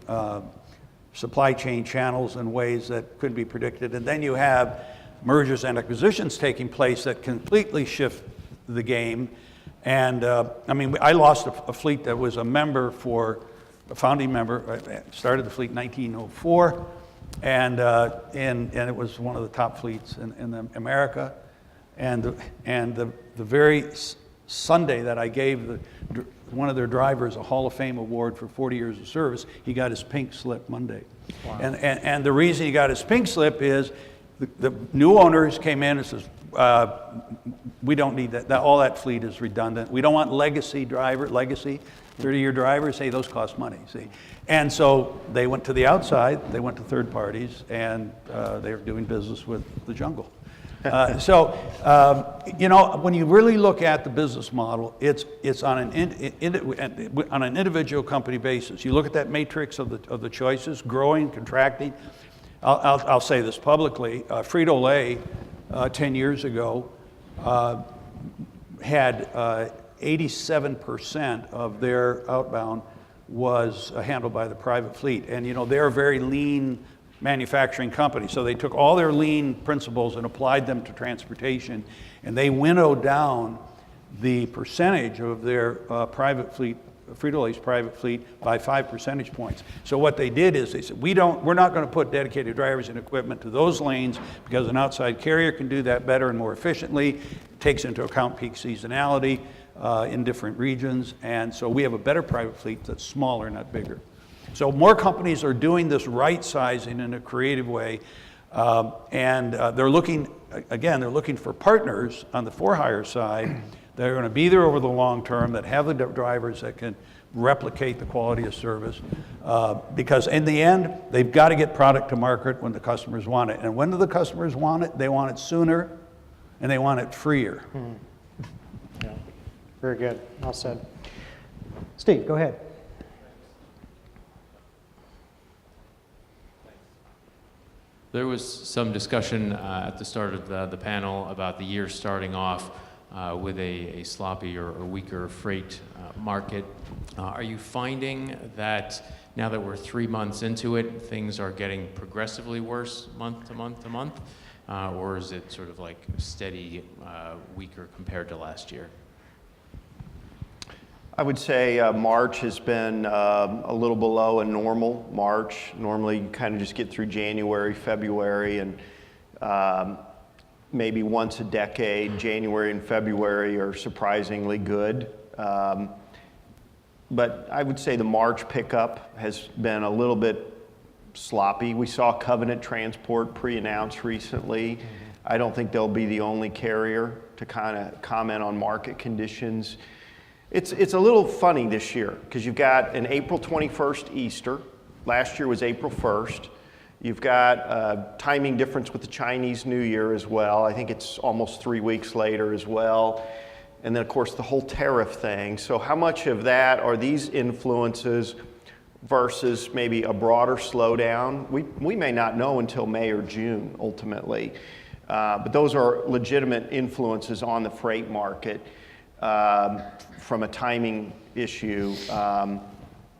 supply chain channels in ways that couldn't be predicted. And then you have mergers and acquisitions taking place that completely shift the game. And I lost a fleet that was a founding member. I started the fleet in 1904, and it was one of the top fleets in America. And the very Sunday that I gave one of their drivers a Hall of Fame award for 40 years of service, he got his pink slip Monday. Wow. And the reason he got his pink slip is the new owners came in and says, we don't need that. All that fleet is redundant. We don't want legacy 30-year drivers. Hey, those cost money, see. And so they went to the outside, they went to third parties, and they're doing business with the jungle. When you really look at the business model, it's on an individual company basis. You look at that matrix of the choices, growing, contracting. I'll say this publicly. Frito-Lay 10 years ago had 87% of their outbound was handled by the private fleet, and they're a very lean manufacturing company. So they took all their lean principles and applied them to transportation, and they winnowed down the percentage of their private fleet Frito-Lay's private fleet by 5 percentage points. So what they did is they said, we're not going to put dedicated drivers and equipment to those lanes because an outside carrier can do that better and more efficiently. It takes into account peak seasonality in different regions, and so we have a better private fleet that's smaller, not bigger. So more companies are doing this right sizing in a creative way, and they're looking for partners on the for-hire side that are going to be there over the long term, that have the drivers that can replicate the quality of service, because in the end, they've got to get product to market when the customers want it. And when do the customers want it? They want it sooner, and they want it freer. Yeah. Very good. Well said. Steve, go ahead. There was some discussion at the start of the panel about the year starting off with a sloppy or weaker freight market. Are you finding that now that we're 3 months into it, things are getting progressively worse month to month to month? Or is it sort of like steady, weaker compared to last year? I would say March has been a little below a normal March. Normally you kind of just get through January, February, and maybe once a decade, January and February are surprisingly good. But I would say the March pickup has been a little bit sloppy. We saw Covenant Transport pre-announced recently. I don't think they'll be the only carrier to kind of comment on market conditions. It's a little funny this year because you've got an April 21st Easter. Last year was April 1st. You've got a timing difference with the Chinese New Year as well. I think it's almost 3 weeks later as well. And then, of course, the whole tariff thing. So how much of that are these influences versus maybe a broader slowdown? We may not know until May or June, ultimately. But those are legitimate influences on the freight market. From a timing issue.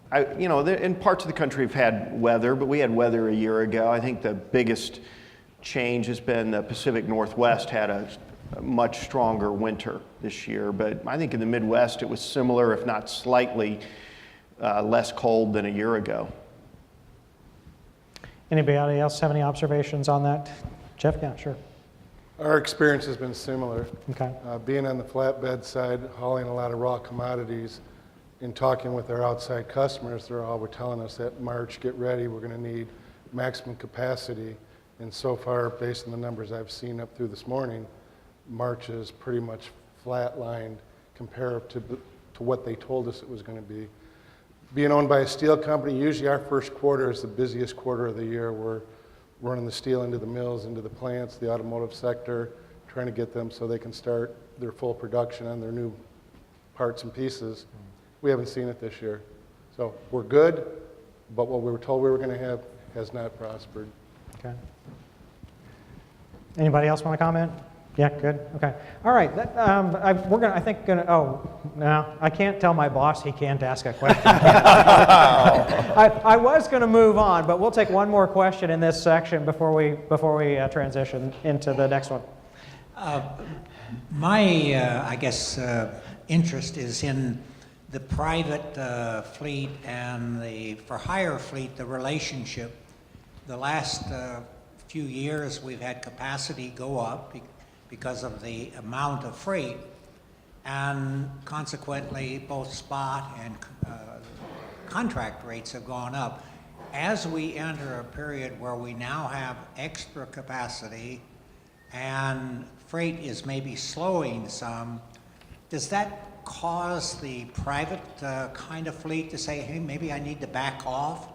In parts of the country we've had weather, but we had weather a year ago. I think the biggest change has been the Pacific Northwest had a much stronger winter this year, but I think in the Midwest it was similar, if not slightly less cold than a year ago. Anybody else have any observations on that? Jeff? Yeah, sure. Our experience has been similar. Okay. Being on the flatbed side, hauling a lot of raw commodities, and talking with our outside customers, they're all telling us that March, get ready, we're going to need maximum capacity. And so far, based on the numbers I've seen up through this morning, March is pretty much flatlined compared to what they told us it was going to be. Being owned by a steel company, usually our first quarter is the busiest quarter of the year. We're running the steel into the mills, into the plants, the automotive sector, trying to get them so they can start their full production on their new parts and pieces. We haven't seen it this year. So we're good, but what we were told we were going to have has not prospered. Okay. Anybody else want to comment? Yeah, good. Okay. All right. I can't tell my boss he can't ask a question. I was going to move on, but we'll take one more question in this section before we transition into the next one. My interest is in the private fleet and the for-hire fleet, the relationship. The last few years, we've had capacity go up because of the amount of freight, and consequently both spot and contract rates have gone up. As we enter a period where we now have extra capacity and freight is maybe slowing some, does that cause the private kind of fleet to say, hey, maybe I need to back off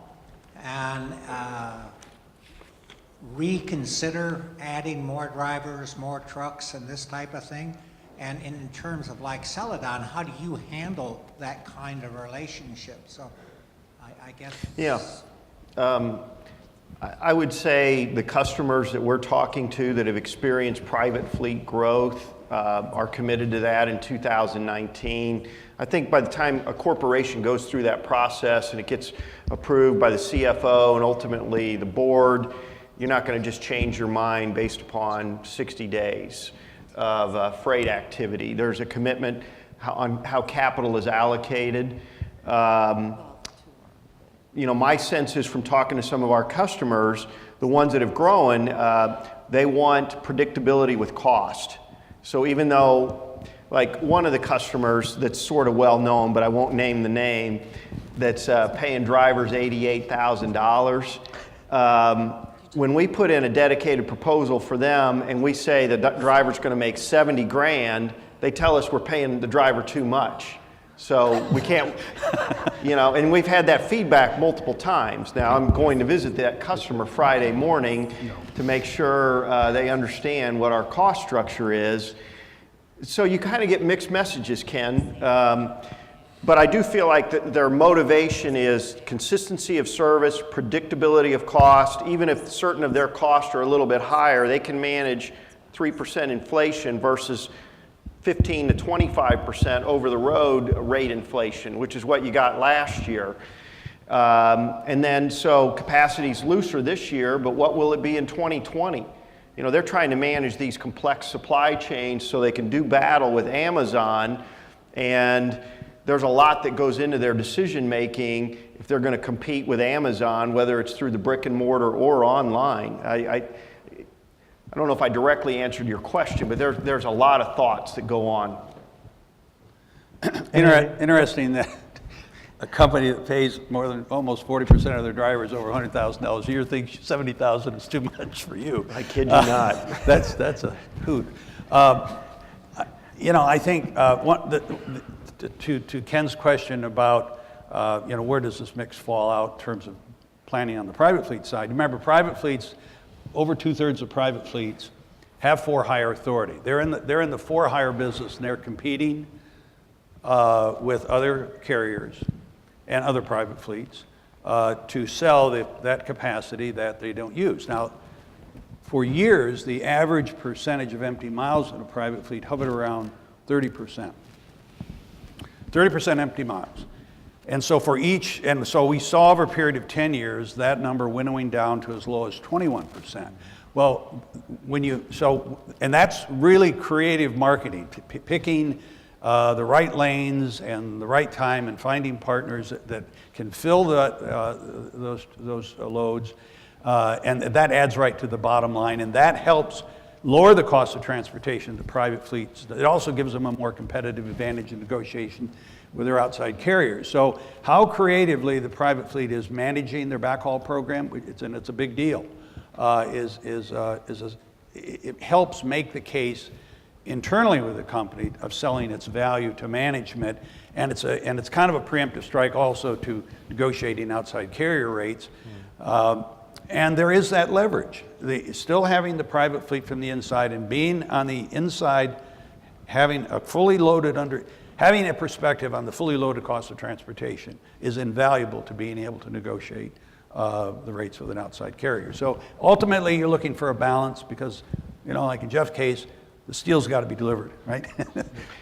and reconsider adding more drivers, more trucks, and this type of thing? And in terms of like Celadon, how do you handle that kind of relationship? So I guess... Yeah. I would say the customers that we're talking to that have experienced private fleet growth are committed to that in 2019. I think by the time a corporation goes through that process and it gets approved by the CFO and ultimately the board, you're not going to just change your mind based upon 60 days of freight activity. There's a commitment on how capital is allocated. You know, my sense is from talking to some of our customers, the ones that have grown, they want predictability with cost. So even though, like one of the customers that's sort of well known, but I won't name the name, that's paying drivers $88,000, when we put in a dedicated proposal for them and we say the driver's going to make 70 grand, they tell us we're paying the driver too much. So we can't, you know, and we've had that feedback multiple times. Now I'm going to visit that customer Friday morning to make sure they understand what our cost structure is. So you kind of get mixed messages, Ken. But I do feel like that their motivation is consistency of service, predictability of cost. Even if certain of their costs are a little bit higher, they can manage 3% inflation versus 15 to 25% over the road rate inflation, which is what you got last year. And then so capacity's looser this year, but what will it be in 2020? You know, they're trying to manage these complex supply chains so they can do battle with Amazon, and there's a lot that goes into their decision making if they're going to compete with Amazon, whether it's through the brick and mortar or online. I don't know if I directly answered your question, but there's a lot of thoughts that go on. Interesting that a company that pays more than almost 40% of their drivers over $100,000 a year thinks $70,000 is too much for you. I kid you not. That's a hoot. You know, I think to Ken's question about you know, where does this mix fall out in terms of planning on the private fleet side. Remember, private fleets, over 2/3 of private fleets have for-hire authority. They're in the for-hire business, and they're competing with other carriers and other private fleets to sell that capacity that they don't use. Now, for years, the average percentage of empty miles in a private fleet hovered around 30%. 30% empty miles. And so so we saw over a period of 10 years that number winnowing down to as low as 21%. Well, and that's really creative marketing, picking the right lanes and the right time and finding partners that can fill those loads, and that adds right to the bottom line, and that helps lower the cost of transportation to private fleets. It also gives them a more competitive advantage in negotiation with their outside carriers. So how creatively the private fleet is managing their backhaul program, it's a big deal, it helps make the case internally with the company of selling its value to management, and it's kind of a preemptive strike also to negotiating outside carrier rates. And there is that leverage. Still having the private fleet from the inside and being on the inside, having a perspective on the fully loaded cost of transportation is invaluable to being able to negotiate the rates with an outside carrier. So ultimately, you're looking for a balance because, you know, like in Jeff's case, the steel's got to be delivered, right?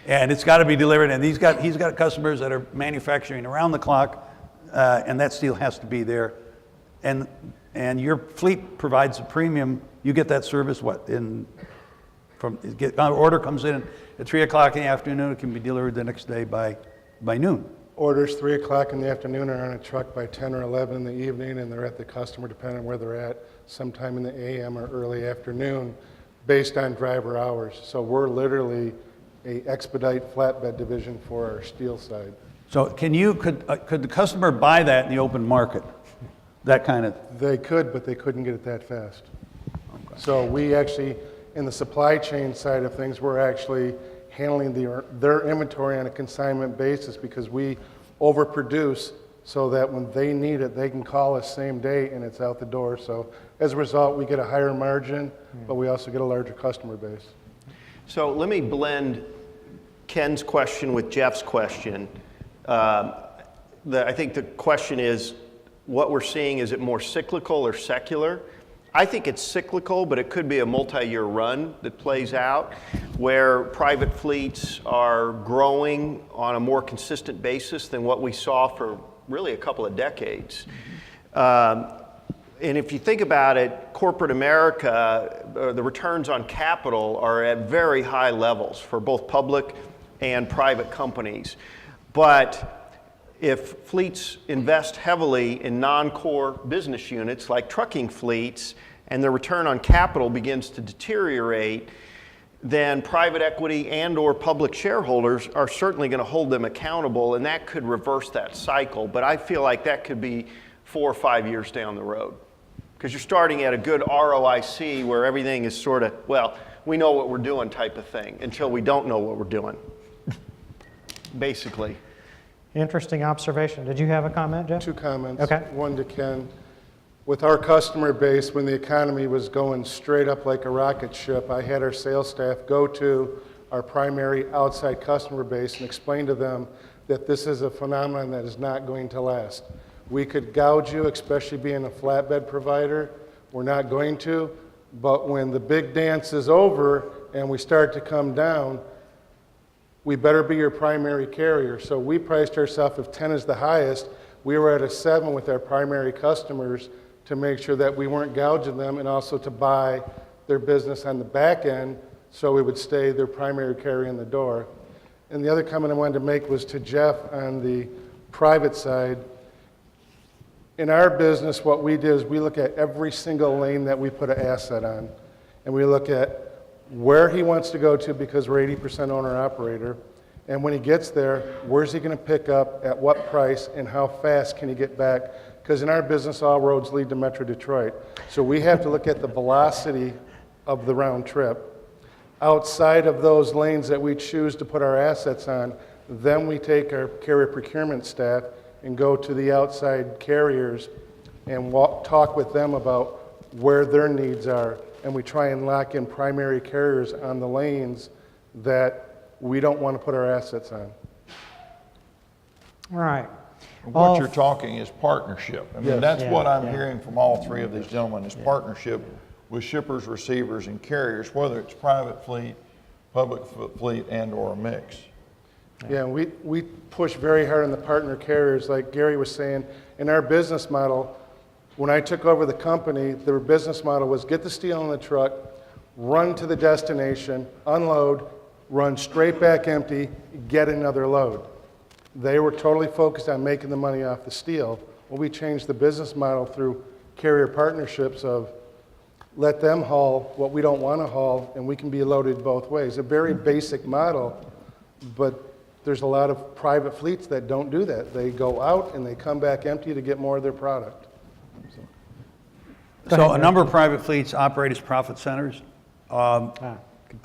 And it's got to be delivered, and he's got customers that are manufacturing around the clock, and that steel has to be there. And your fleet provides a premium. You get that service, order comes in at 3 o'clock in the afternoon, it can be delivered the next day by noon. Orders 3 o'clock in the afternoon are on a truck by 10 or 11 in the evening, and they're at the customer, depending on where they're at, sometime in the AM or early afternoon, based on driver hours. So we're literally a expedite flatbed division for our steel side. So could the customer buy that in the open market? That kind of... They could, but they couldn't get it that fast. Okay. So we actually, in the supply chain side of things, we're actually handling their inventory on a consignment basis because we overproduce so that when they need it, they can call us same day and it's out the door. So as a result, we get a higher margin, but we also get a larger customer base. So let me blend Ken's question with Jeff's question. I think the question is, what we're seeing, is it more cyclical or secular? I think it's cyclical, but it could be a multi-year run that plays out where private fleets are growing on a more consistent basis than what we saw for really a couple of decades. And if you think about it, corporate America, the returns on capital are at very high levels for both public and private companies. But if fleets invest heavily in non-core business units like trucking fleets and their return on capital begins to deteriorate, then private equity and or public shareholders are certainly going to hold them accountable, and that could reverse that cycle. But I feel like that could be 4 or 5 years down the road, because you're starting at a good ROIC where everything is sort of, well, we know what we're doing type of thing until we don't know what we're doing, basically. Interesting observation. Did you have a comment, Jeff? 2 comments. Okay. One to Ken. With our customer base, when the economy was going straight up like a rocket ship, I had our sales staff go to our primary outside customer base and explain to them that this is a phenomenon that is not going to last. We could gouge you, especially being a flatbed provider. We're not going to, but when the big dance is over and we start to come down, we better be your primary carrier. So we priced ourselves, if 10 is the highest, we were at a 7 with our primary customers to make sure that we weren't gouging them, and also to buy their business on the back end so we would stay their primary carrier in the door. And the other comment I wanted to make was to Jeff on the private side. In our business, what we do is we look at every single lane that we put an asset on, and we look at where he wants to go to, because we're 80% owner-operator, and when he gets there, where's he going to pick up, at what price, and how fast can he get back? Because in our business, all roads lead to Metro Detroit. So we have to look at the velocity of the round trip. Outside of those lanes that we choose to put our assets on, then we take our carrier procurement staff and go to the outside carriers and talk with them about where their needs are. And we try and lock in primary carriers on the lanes that we don't want to put our assets on. All right. What you're talking is partnership. I mean, Yes. that's Yeah, what I'm yeah. hearing from all 3 of these gentlemen, is partnership with shippers, receivers, and carriers, whether it's private fleet, public fleet, and or a mix. Yeah, we push very hard on the partner carriers. Like Gary was saying, in our business model, when I took over the company, their business model was get the steel in the truck, run to the destination, unload, run straight back empty, get another load. They were totally focused on making the money off the steel. Well, we changed the business model through carrier partnerships of let them haul what we don't want to haul, and we can be loaded both ways. A very basic model, but there's a lot of private fleets that don't do that. They go out and they come back empty to get more of their product. So a number of private fleets operate as profit centers. And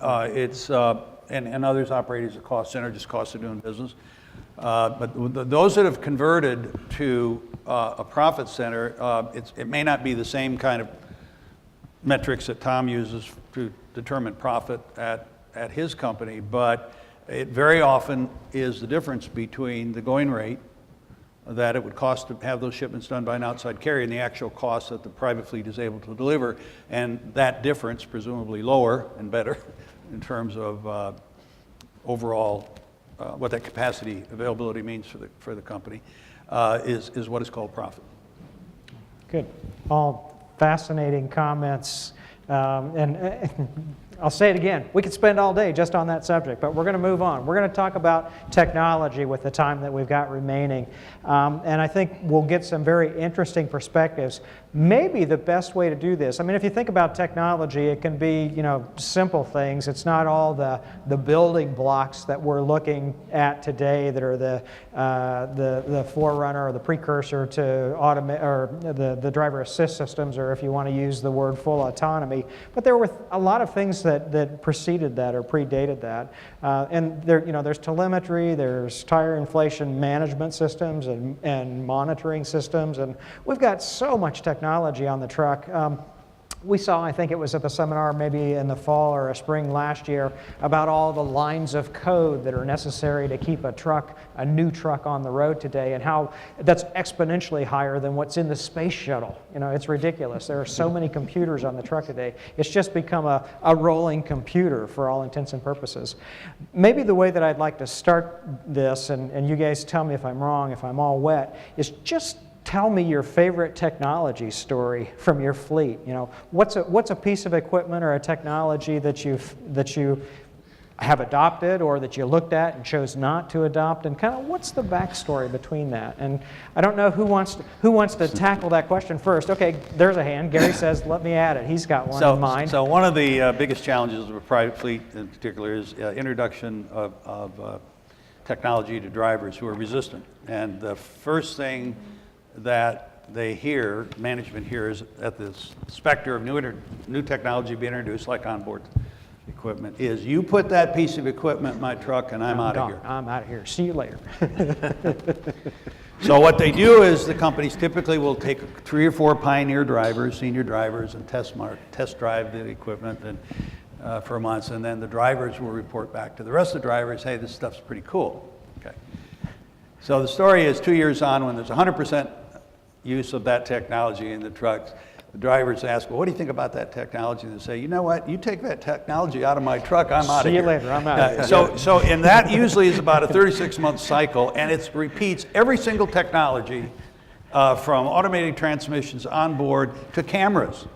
others operate as a cost center, just cost of doing business. But those that have converted to a profit center, it may not be the same kind of metrics that Thom uses to determine profit at his company, but it very often is the difference between the going rate that it would cost to have those shipments done by an outside carrier and the actual cost that the private fleet is able to deliver, and that difference, presumably lower and better in terms of overall what that capacity availability means for the company, is what is called profit. Good. All fascinating comments. And I'll say it again, we could spend all day just on that subject, but we're going to move on. We're going to talk about technology with the time that we've got remaining. And I think we'll get some very interesting perspectives. Maybe the best way to do this, I mean, if you think about technology, it can be, simple things. It's not all the building blocks that we're looking at today that are the forerunner or the precursor to the driver assist systems, or if you want to use the word full autonomy. But there were a lot of things that preceded that or predated that. And there's telemetry, there's tire inflation management systems and monitoring systems, and we've got so much technology on the truck. We saw, I think it was at the seminar maybe in the fall or a spring last year, about all the lines of code that are necessary to keep a new truck on the road today, and how that's exponentially higher than what's in the space shuttle. It's ridiculous. There are so many computers on the truck today. It's just become a rolling computer for all intents and purposes. Maybe the way that I'd like to start this, and you guys tell me if I'm wrong, if I'm all wet, is just tell me your favorite technology story from your fleet. What's a piece of equipment or a technology that you have adopted or that you looked at and chose not to adopt, and kind of what's the backstory between that? And I don't know who wants to tackle that question first. Okay, there's a hand. Gary says, let me add it. He's got one in mind. So one of the biggest challenges of a private fleet in particular is introduction of technology to drivers who are resistant. And the first thing that they hear, management hears at the specter of new technology being introduced, like onboard equipment, is you put that piece of equipment in my truck and I'm out of here. I'm out of here. See you later. So what they do is the companies typically will take 3 or 4 pioneer drivers, senior drivers, and test drive the equipment and, for months, and then the drivers will report back to the rest of the drivers, hey, this stuff's pretty cool. Okay. So the story is 2 years on, when there's 100% use of that technology in the trucks, the drivers ask, well, what do you think about that technology? And they say, you know what, you take that technology out of my truck, I'm out of here. See you later, I'm out of here. And that usually is about a 36-month cycle, and it repeats every single technology from automated transmissions on board to cameras.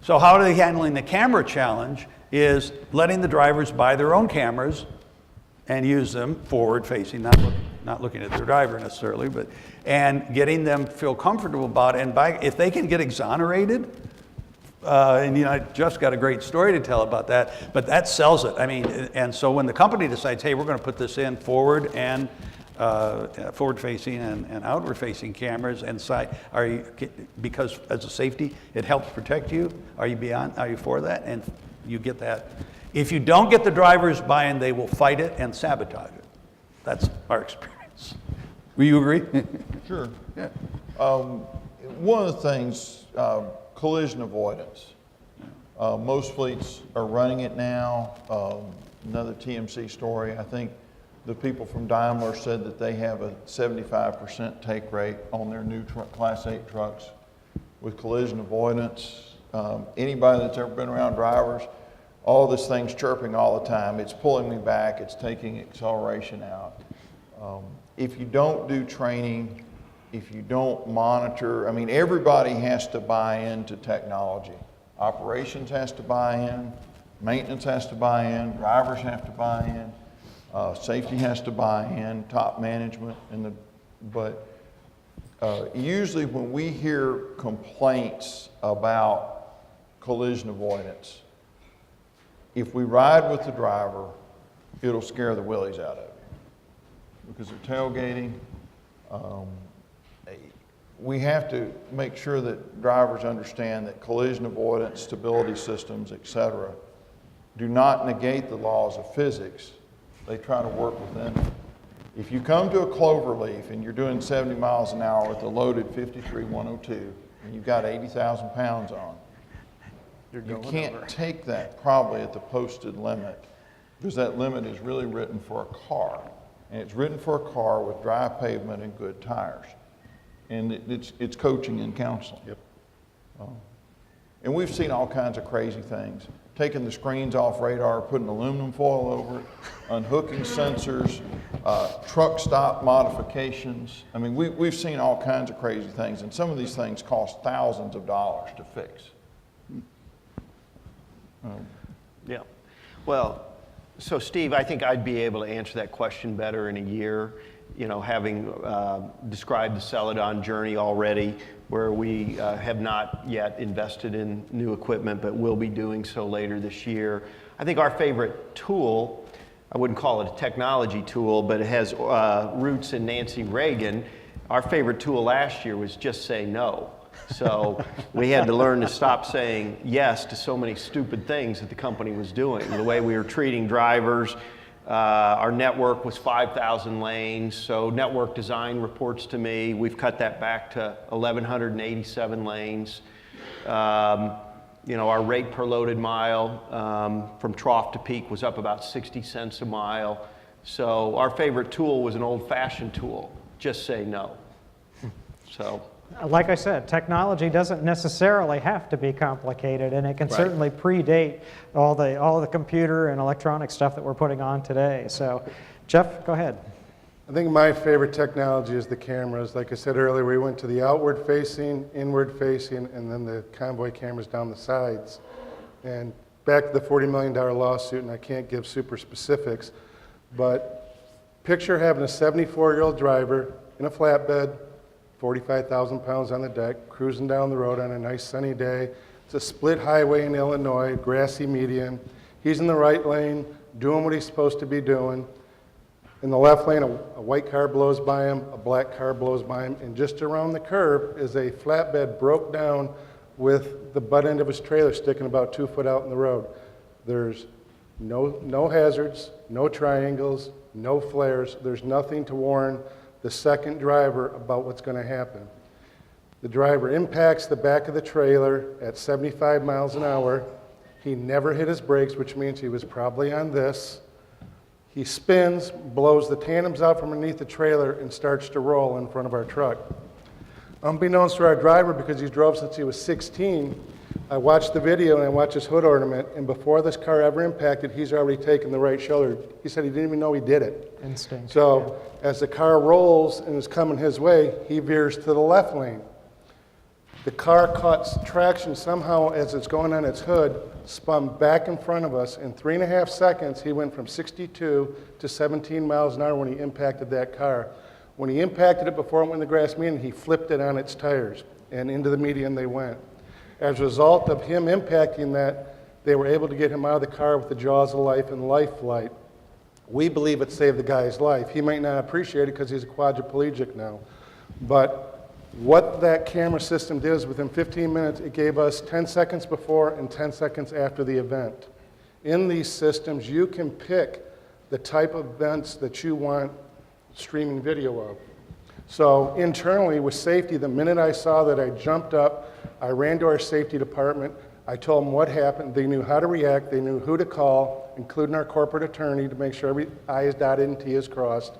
So how are they handling the camera challenge is letting the drivers buy their own cameras and use them forward-facing, not looking at the driver necessarily, and getting them feel comfortable about it. And if they can get exonerated, and Jeff's got a great story to tell about that, but that sells it. I mean, and so when the company decides, hey, we're going to put this in forward and forward-facing and outward-facing cameras and side, because as a safety, it helps protect you. Are you for that? And you get that. If you don't get the drivers buy-in, they will fight it and sabotage it. That's our experience. Will you agree? Sure. Yeah. One of the things, collision avoidance. Most fleets are running it now. Another TMC story, I think the people from Daimler said that they have a 75% take rate on their new Class 8 trucks with collision avoidance. Anybody that's ever been around drivers, all this thing's chirping all the time. It's pulling me back. It's taking acceleration out. If you don't do training, if you don't monitor, I mean, everybody has to buy into technology. Operations has to buy in, maintenance has to buy in, drivers have to buy in, safety has to buy in, top management, but usually when we hear complaints about collision avoidance, if we ride with the driver, it'll scare the willies out of you because they're tailgating. We have to make sure that drivers understand that collision avoidance, stability systems, et cetera, do not negate the laws of physics. They try to work within them. If you come to a clover leaf and you're doing 70 miles an hour with a loaded 53-102 and you've got 80,000 pounds on, you can't take that probably at the posted limit because that limit is really written for a car. And it's written for a car with dry pavement and good tires. And it's coaching and counseling. Yep. And we've seen all kinds of crazy things. Taking the screens off radar, putting aluminum foil over it, unhooking sensors, truck stop modifications. I mean, we've seen all kinds of crazy things, and some of these things cost thousands of dollars to fix. Yeah. Well, so Steve, I think I'd be able to answer that question better in a year, having described the Celadon journey already, where we have not yet invested in new equipment, but will be doing so later this year. I think our favorite tool, I wouldn't call it a technology tool, but it has roots in Nancy Reagan. Our favorite tool last year was just say no. So we had to learn to stop saying yes to so many stupid things that the company was doing. The way we were treating drivers, our network was 5,000 lanes, so network design reports to me. We've cut that back to 1,187 lanes. Our rate per loaded mile from trough to peak was up about 60 cents a mile. So our favorite tool was an old-fashioned tool, just say no. So. Like I said, technology doesn't necessarily have to be complicated, and it can certainly predate all the computer and electronic stuff that we're putting on today. So, Jeff, go ahead. I think my favorite technology is the cameras. Like I said earlier, we went to the outward facing, inward facing, and then the convoy cameras down the sides. And back to the $40 million lawsuit, and I can't give super specifics, but picture having a 74-year-old driver in a flatbed, 45,000 pounds on the deck, cruising down the road on a nice sunny day. It's a split highway in Illinois, grassy median. He's in the right lane, doing what he's supposed to be doing. In the left lane, a white car blows by him, a black car blows by him, and just around the curve is a flatbed broke down with the butt end of his trailer sticking about 2 foot out in the road. There's no hazards, no triangles, no flares. There's nothing to warn the second driver about what's going to happen. The driver impacts the back of the trailer at 75 miles an hour. He never hit his brakes, which means he was probably on this. He spins, blows the tandems out from underneath the trailer, and starts to roll in front of our truck. Unbeknownst to our driver, because he's drove since he was 16, I watched the video and I watched his hood ornament, and before this car ever impacted, he's already taken the right shoulder. He said he didn't even know he did it. Instinct. So as the car rolls and is coming his way, he veers to the left lane. The car caught traction somehow as it's going on its hood, spun back in front of us. In 3.5 seconds, he went from 62 to 17 miles an hour when he impacted that car. When he impacted it before it went in the grass median, he flipped it on its tires, and into the median they went. As a result of him impacting that, they were able to get him out of the car with the jaws of life and life flight. We believe it saved the guy's life. He might not appreciate it because he's a quadriplegic now. But what that camera system did is within 15 minutes, it gave us 10 seconds before and 10 seconds after the event. In these systems, you can pick the type of events that you want streaming video of. So internally with safety, the minute I saw that, I jumped up, I ran to our safety department, I told them what happened, they knew how to react, they knew who to call, including our corporate attorney, to make sure every I is dotted and T is crossed.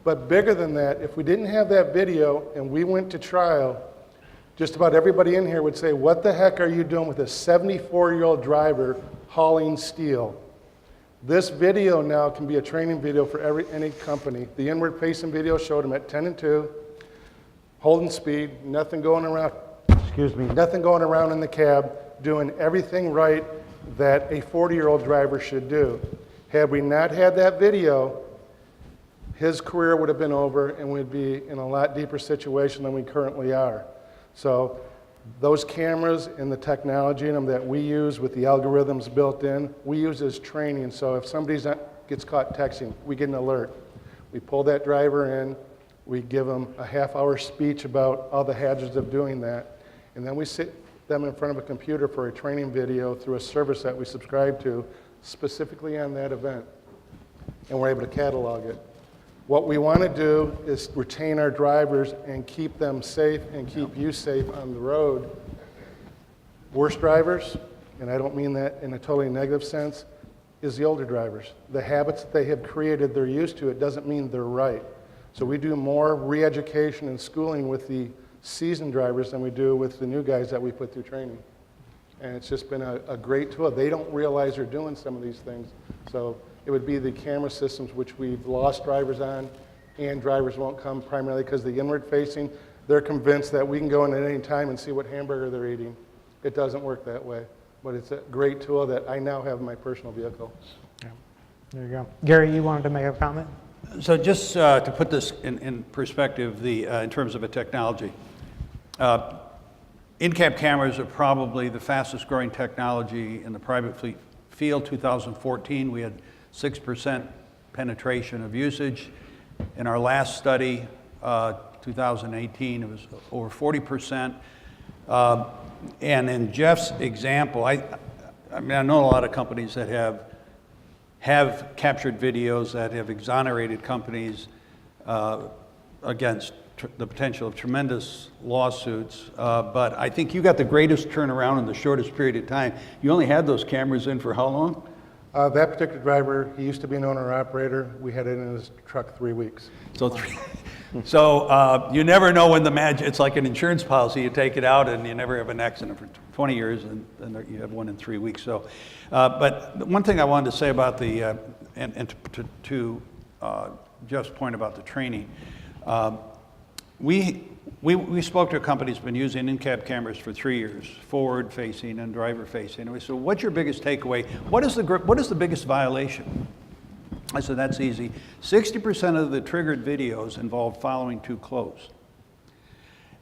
But bigger than that, if we didn't have that video and we went to trial, just about everybody in here would say, what the heck are you doing with a 74-year-old driver hauling steel? This video now can be a training video for any company. The inward-facing video showed him at 10 and 2, holding speed, nothing going around, nothing going around in the cab, doing everything right that a 40-year-old driver should do. Had we not had that video, his career would have been over and we'd be in a lot deeper situation than we currently are. So those cameras and the technology in them that we use with the algorithms built in, we use as training. So if somebody gets caught texting, we get an alert. We pull that driver in, we give them a half-hour speech about all the hazards of doing that, and then we sit them in front of a computer for a training video through a service that we subscribe to specifically on that event, and we're able to catalog it. What we want to do is retain our drivers and keep them safe and keep you safe on the road. Worst drivers, and I don't mean that in a totally negative sense, is the older drivers. The habits that they have created, they're used to, it doesn't mean they're right. So we do more re-education and schooling with the seasoned drivers than we do with the new guys that we put through training. And it's just been a great tool. They don't realize they're doing some of these things. So it would be the camera systems which we've lost drivers on, and drivers won't come primarily because the inward facing, they're convinced that we can go in at any time and see what hamburger they're eating. It doesn't work that way, but it's a great tool that I now have in my personal vehicle. Yeah. There you go. Gary, you wanted to make a comment? So just to put this in perspective, in terms of a technology, in-cab cameras are probably the fastest growing technology in the private fleet field. 2014, we had 6% penetration of usage. In our last study, 2018, it was over 40%. And in Jeff's example, I mean, I know a lot of companies that have captured videos that have exonerated companies against the potential of tremendous lawsuits, but I think you got the greatest turnaround in the shortest period of time. You only had those cameras in for how long? That particular driver, he used to be an owner-operator. We had it in his truck 3 weeks. So you never know when the magic, it's like an insurance policy, you take it out and you never have an accident for 20 years and you have one in 3 weeks. So, but one thing I wanted to say about the, and to Jeff's point about the training, we we spoke to a company that's been using in-cab cameras for 3 years, forward-facing and driver-facing. And we said, what's your biggest takeaway? What is the biggest violation? I said, that's easy. 60% of the triggered videos involve following too close.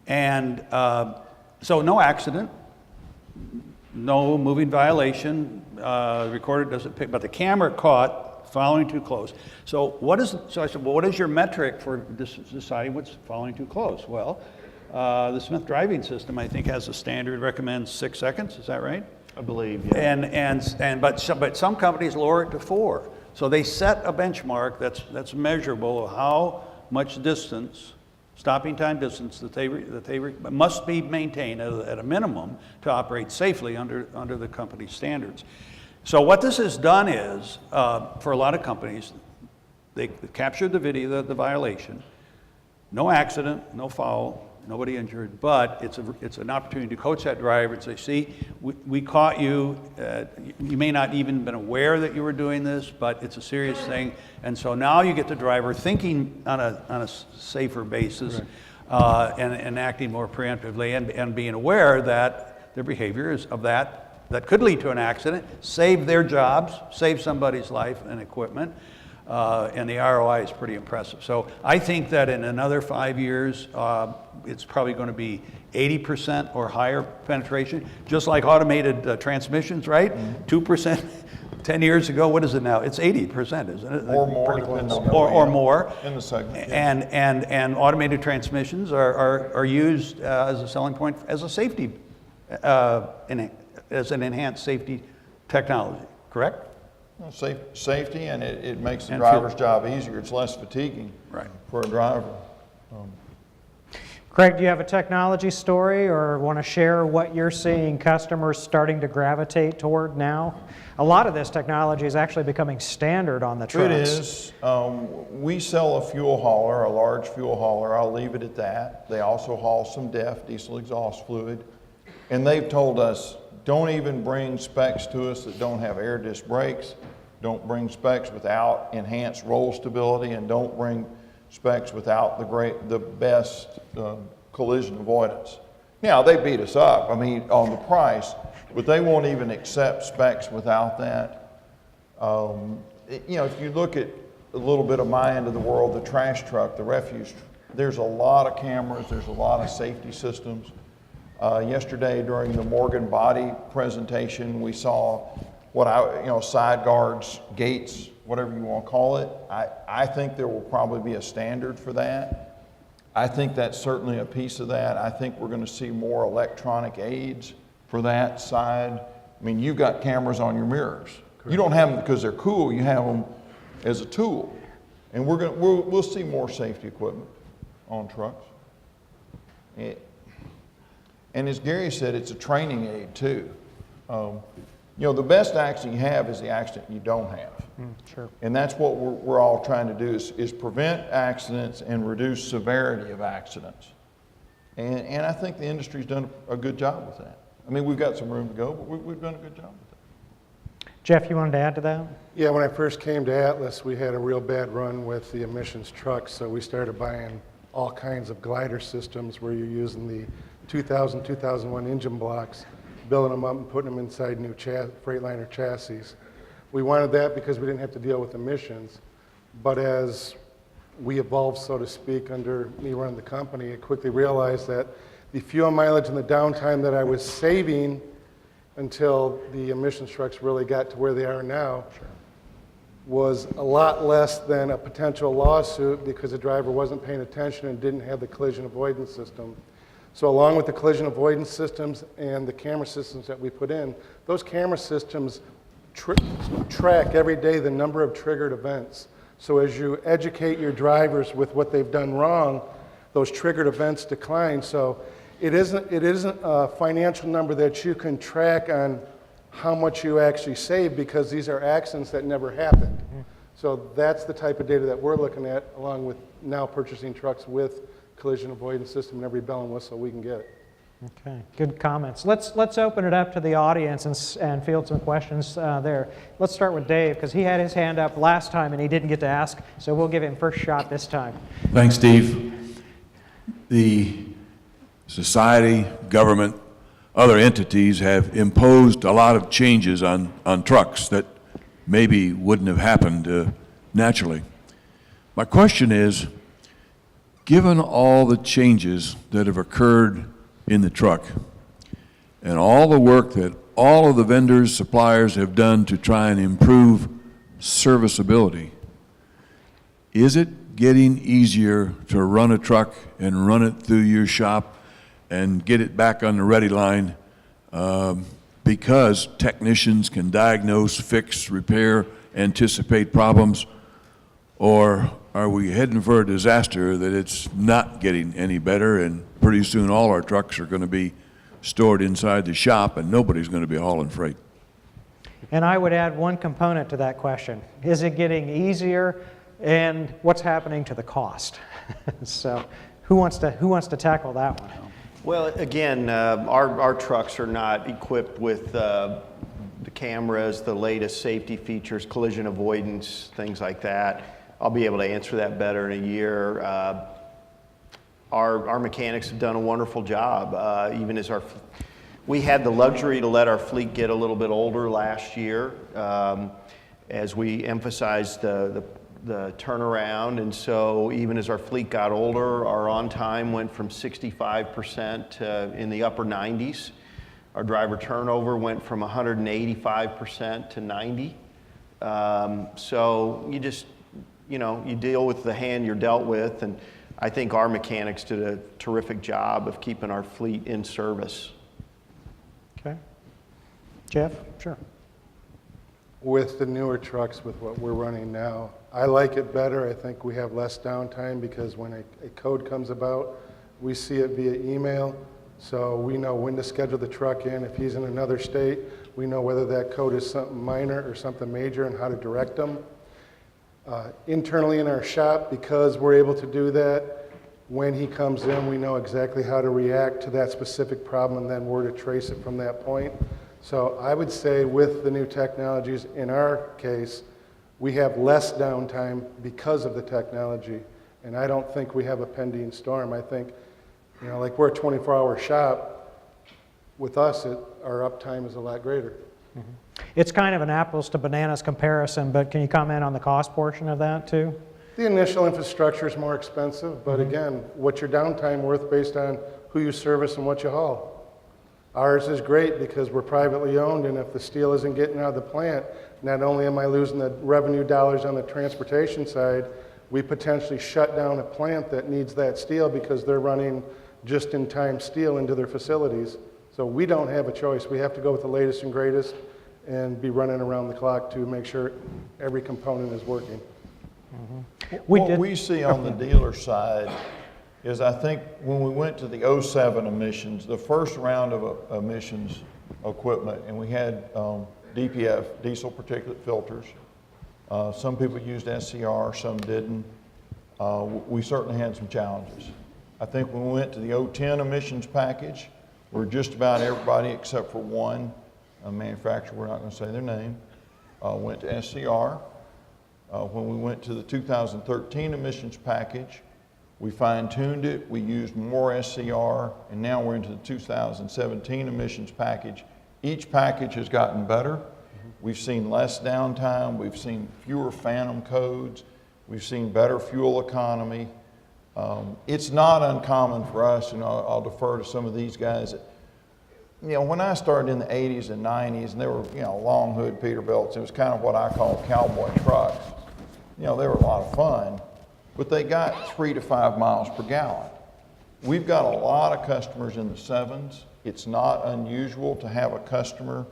And so no accident, no moving violation, the recorder doesn't pick, but the camera caught following too close. So I said, well, what is your metric for deciding what's following too close? Well, the Smith driving system, I think, has a standard, recommends 6 seconds, is that right? I believe, yeah. But some companies lower it to 4. So they set a benchmark that's measurable of how much distance, stopping time distance, that they must be maintained at a minimum to operate safely under the company's standards. So what this has done is, for a lot of companies, they captured the video, the violation, no accident, no foul, nobody injured, but it's an opportunity to coach that driver and say, see, we caught you. You may not even been aware that you were doing this, but it's a serious thing. And so now you get the driver thinking on a safer basis, right, and acting more preemptively and being aware that their behavior is of that could lead to an accident, save their jobs, save somebody's life and equipment. And the ROI is pretty impressive. So I think that in another 5 years, it's probably going to be 80% or higher penetration, just like automated transmissions, right? 2% 10 years ago. What is it now? It's 80%, isn't it? Or more, depending on or more. In the segment. Yeah. And automated transmissions are used as a selling point, as a safety, as an enhanced safety technology, correct? Well, safety, and it makes the driver's job easier. It's less fatiguing, right, for a driver. Craig, do you have a technology story or want to share what you're seeing customers starting to gravitate toward now? A lot of this technology is actually becoming standard on the trucks. It is. We sell a fuel hauler, a large fuel hauler. I'll leave it at that. They also haul some DEF, diesel exhaust fluid. And they've told us, don't even bring specs to us that don't have air disc brakes. Don't bring specs without enhanced roll stability, and don't bring specs without the best collision avoidance. Now, they beat us up, on the price, but they won't even accept specs without that. If you look at a little bit of my end of the world, the trash truck, the refuse, there's a lot of cameras, there's a lot of safety systems. Yesterday during the Morgan Body presentation, we saw side guards, gates, whatever you want to call it. I think there will probably be a standard for that. I think that's certainly a piece of that. I think we're going to see more electronic aids for that side. You've got cameras on your mirrors. Correct. You don't have them because they're cool. You have them as a tool. And we'll see more safety equipment on trucks. And as Gary said, it's a training aid too. The best accident you have is the accident you don't have. Sure. And that's what we're all trying to do is prevent accidents and reduce severity of accidents. And I think the industry's done a good job with that. We've got some room to go, but we've done a good job with that. Jeff, you wanted to add to that? Yeah, when I first came to Atlas, we had a real bad run with the emissions trucks, so we started buying all kinds of glider systems where you're using the 2000, 2001 engine blocks, building them up and putting them inside new Freightliner chassis. We wanted that because we didn't have to deal with emissions, but as we evolved, so to speak, under me running the company, I quickly realized that the fuel mileage and the downtime that I was saving until the emissions trucks really got to where they are now was a lot less than a potential lawsuit because the driver wasn't paying attention and didn't have the collision avoidance system. So along with the collision avoidance systems and the camera systems that we put in, those camera systems track every day the number of triggered events. So as you educate your drivers with what they've done wrong, those triggered events decline. So it isn't a financial number that you can track on how much you actually save because these are accidents that never happened. Mm-hmm. So that's the type of data that we're looking at, along with now purchasing trucks with collision avoidance system and every bell and whistle we can get. Okay, good comments. Let's open it up to the audience and field some questions there. Let's start with Dave because he had his hand up last time and he didn't get to ask, so we'll give him first shot this time. Thanks, Steve. The society, government, other entities have imposed a lot of changes on trucks that maybe wouldn't have happened naturally. My question is, given all the changes that have occurred in the truck and all the work that all of the vendors, suppliers have done to try and improve serviceability, is it getting easier to run a truck and run it through your shop and get it back on the ready line because technicians can diagnose, fix, repair, anticipate problems? Or are we heading for a disaster that it's not getting any better, and pretty soon all our trucks are going to be stored inside the shop and nobody's going to be hauling freight? And I would add one component to that question. Is it getting easier, and what's happening to the cost? So who wants to tackle that one? Well, again, our trucks are not equipped with the cameras, the latest safety features, collision avoidance, things like that. I'll be able to answer that better in a year. Our mechanics have done a wonderful job. Even as we had the luxury to let our fleet get a little bit older last year as we emphasized the turnaround. And so even as our fleet got older, our on time went from 65% to in the upper 90s. Our driver turnover went from 185% to 90. So you deal with the hand you're dealt with, and I think our mechanics did a terrific job of keeping our fleet in service. Okay. Jeff? Sure. With the newer trucks, with what we're running now, I like it better. I think we have less downtime because when a code comes about, we see it via email, so we know when to schedule the truck in. If he's in another state, we know whether that code is something minor or something major and how to direct them. Internally in our shop, because we're able to do that, when he comes in, we know exactly how to react to that specific problem and then where to trace it from that point. So I would say with the new technologies, in our case, we have less downtime because of the technology, and I don't think we have a pending storm. I think, like we're a 24-hour shop, with us, our uptime is a lot greater. Mm-hmm. It's kind of an apples to bananas comparison, but can you comment on the cost portion of that too? The initial infrastructure is more expensive, but again, what's your downtime worth based on who you service and what you haul? Ours is great because we're privately owned, and if the steel isn't getting out of the plant, not only am I losing the revenue dollars on the transportation side, we potentially shut down a plant that needs that steel because they're running just-in-time steel into their facilities. So we don't have a choice. We have to go with the latest and greatest and be running around the clock to make sure every component is working. Mm-hmm. What we see on the dealer side is, I think when we went to the 07 emissions, the first round of emissions equipment, and we had DPF, diesel particulate filters. Some people used SCR, some didn't. We certainly had some challenges. I think when we went to the 010 emissions package, where just about everybody except for one manufacturer, we're not going to say their name, went to SCR. When we went to the 2013 emissions package, we fine-tuned it, we used more SCR, and now we're into the 2017 emissions package. Each package has gotten better. We've seen less downtime, we've seen fewer phantom codes, we've seen better fuel economy. It's not uncommon for us, and I'll defer to some of these guys. When I started in the 80s and 90s, and they were, long hood Peterbilts, it was kind of what I call cowboy trucks. They were a lot of fun, but they got 3 to 5 miles per gallon. We've got a lot of customers in the 7s. It's not unusual to have a customer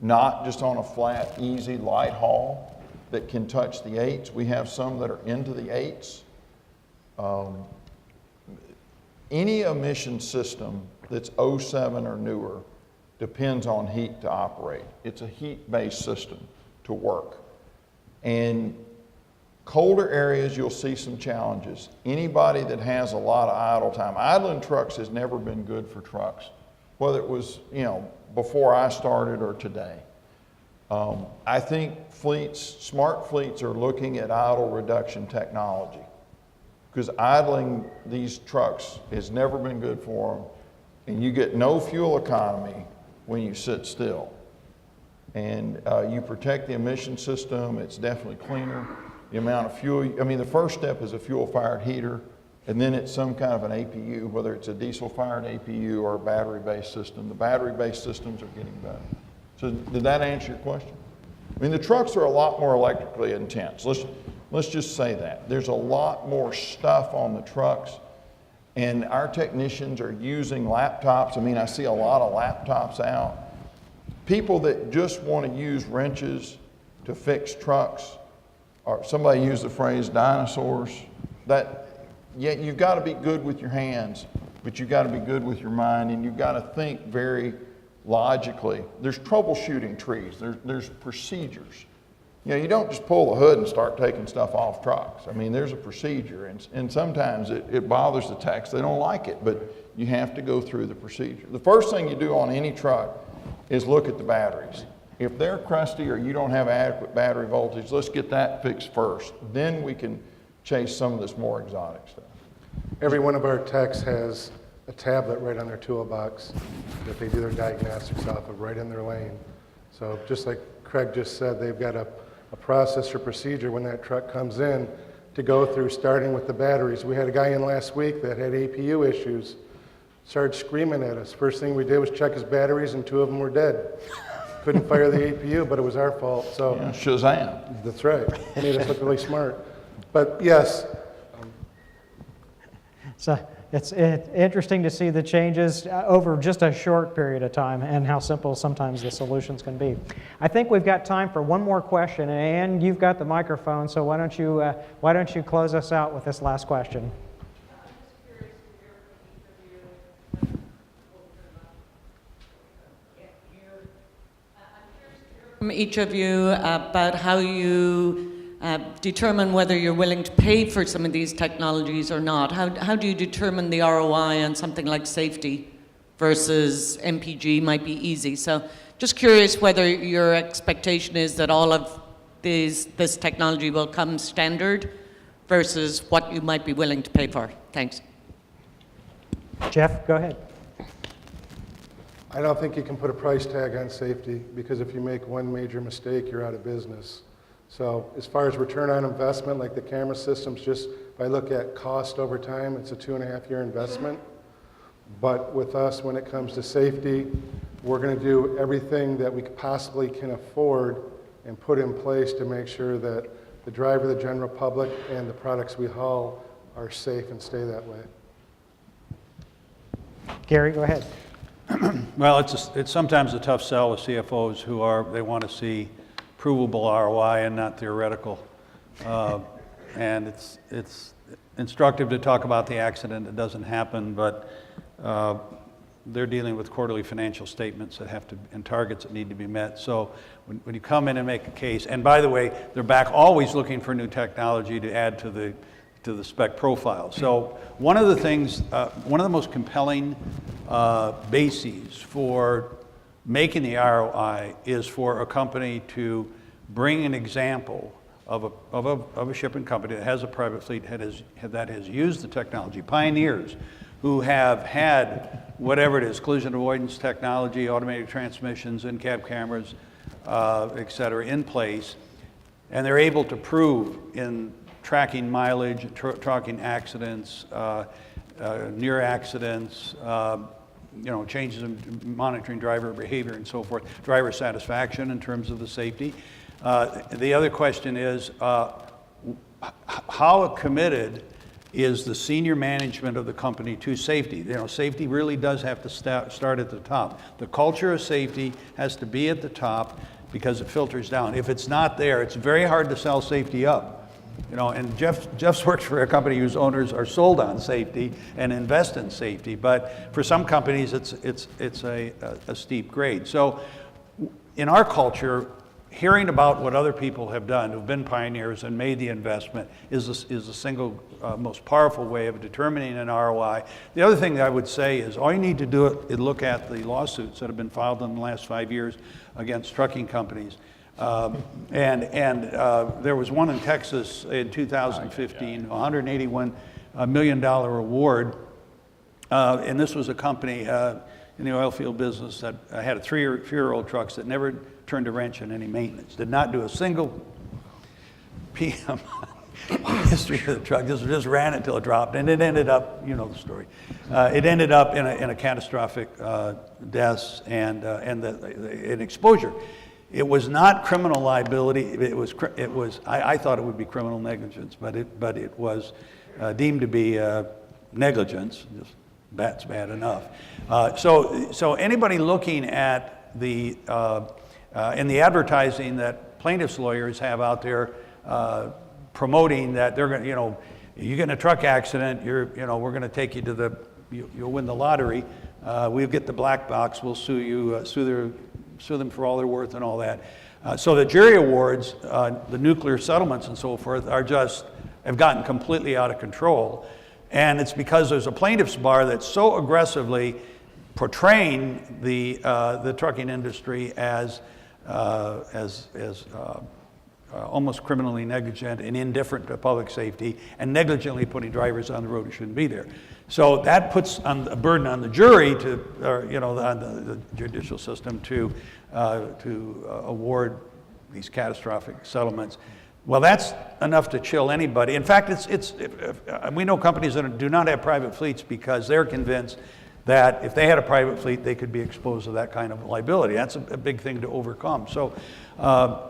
not just on a flat, easy, light haul that can touch the 8s. We have some that are into the 8s. Any emission system that's 07 or newer depends on heat to operate. It's a heat-based system to work. And colder areas, you'll see some challenges. Anybody that has a lot of idle time, idling trucks has never been good for trucks, whether it was, before I started or today. I think smart fleets are looking at idle reduction technology, because idling these trucks has never been good for them. and you get no fuel economy when you sit still. And you protect the emission system, it's definitely cleaner. The amount of fuel, I mean, the first step is a fuel-fired heater, and then it's some kind of an APU, whether it's a diesel-fired APU or a battery-based system. The battery-based systems are getting better. So did that answer your question? I mean, the trucks are a lot more electrically intense. Let's just say that. There's a lot more stuff on the trucks, and our technicians are using laptops. I mean, I see a lot of laptops out. People that just want to use wrenches to fix trucks, or somebody used the phrase dinosaurs, yeah, you've got to be good with your hands, but you've got to be good with your mind, and you've got to think very logically. There's troubleshooting trees, there's procedures. You know, you don't just pull the hood and start taking stuff off trucks. I mean, there's a procedure, and sometimes it bothers the techs. They don't like it, but you have to go through the procedure. The first thing you do on any truck is look at the batteries. If they're crusty or you don't have adequate battery voltage, let's get that fixed first. Then we can chase some of this more exotic stuff. Every one of our techs has a tablet right on their toolbox that they do their diagnostics off of, right in their lane. So just like Craig just said, they've got a process or procedure when that truck comes in to go through, starting with the batteries. We had a guy in last week that had APU issues, started screaming at us. First thing we did was check his batteries, and 2 of them were dead. Couldn't fire the APU, but it was our fault. So Yeah, Shazam. that's right. Made us look really smart. But yes, So it's interesting to see the changes over just a short period of time and how simple sometimes the solutions can be. I think we've got time for one more question, and you've got the microphone, so why don't you close us out with this last question? From each of you about how you determine whether you're willing to pay for some of these technologies or not. How do you determine the ROI on something like safety versus MPG might be easy? So just curious whether your expectation is that all of this technology will come standard versus what you might be willing to pay for. Thanks. Jeff, go ahead. I don't think you can put a price tag on safety, because if you make one major mistake, you're out of business. So as far as return on investment, like the camera systems, just if I look at cost over time, it's a 2.5-year investment. But with us, when it comes to safety, we're going to do everything that we possibly can afford and put in place to make sure that the driver, the general public, and the products we haul are safe and stay that way. Gary, go ahead. Well, it's sometimes a tough sell with CFOs who they want to see provable ROI and not theoretical. And it's instructive to talk about the accident that doesn't happen, but they're dealing with quarterly financial statements and targets that need to be met. So when you come in and make a case, and by the way, they're back always looking for new technology to add to the spec profile. So one of the most compelling bases for making the ROI is for a company to bring an example of a shipping company that has a private fleet that has used the technology, pioneers who have had whatever it is, collision avoidance technology, automated transmissions, in-cab cameras, et cetera, in place, and they're able to prove in tracking mileage, tracking accidents, near accidents, changes in monitoring driver behavior and so forth, driver satisfaction in terms of the safety. The other question is, how committed is the senior management of the company to safety? Safety really does have to start at the top. The culture of safety has to be at the top because it filters down. If it's not there, it's very hard to sell safety up. And Jeff's worked for a company whose owners are sold on safety and invest in safety, but for some companies it's a steep grade. So in our culture, hearing about what other people have done, who've been pioneers and made the investment, is the single most powerful way of determining an ROI. The other thing that I would say is all you need to do is look at the lawsuits that have been filed in the last 5 years against trucking companies. There was one in Texas in 2015, $181 million award And this was a company in the oil field business that had 3-year-old trucks that never turned a wrench in any maintenance, did not do a single PM history of the truck. Just ran it till it dropped, and it ended up, you know the story. It ended up in a catastrophic deaths and an exposure. It was not criminal liability. It was. I thought it would be criminal negligence, but it was deemed to be negligence. Just that's bad enough. So anybody looking at the in the advertising that plaintiffs' lawyers have out there promoting that they're going, you get in a truck accident, we're going to take you to you'll win the lottery. We'll get the black box. We'll sue you, sue them for all they're worth and all that. So the jury awards, the nuclear settlements and so forth, have gotten completely out of control. And it's because there's a plaintiff's bar that's so aggressively portraying the trucking industry as almost criminally negligent and indifferent to public safety, and negligently putting drivers on the road who shouldn't be there. So that puts a burden on the jury on the judicial system to award these catastrophic settlements. Well, that's enough to chill anybody. In fact, we know companies that do not have private fleets because they're convinced that if they had a private fleet, they could be exposed to that kind of liability. That's a big thing to overcome. So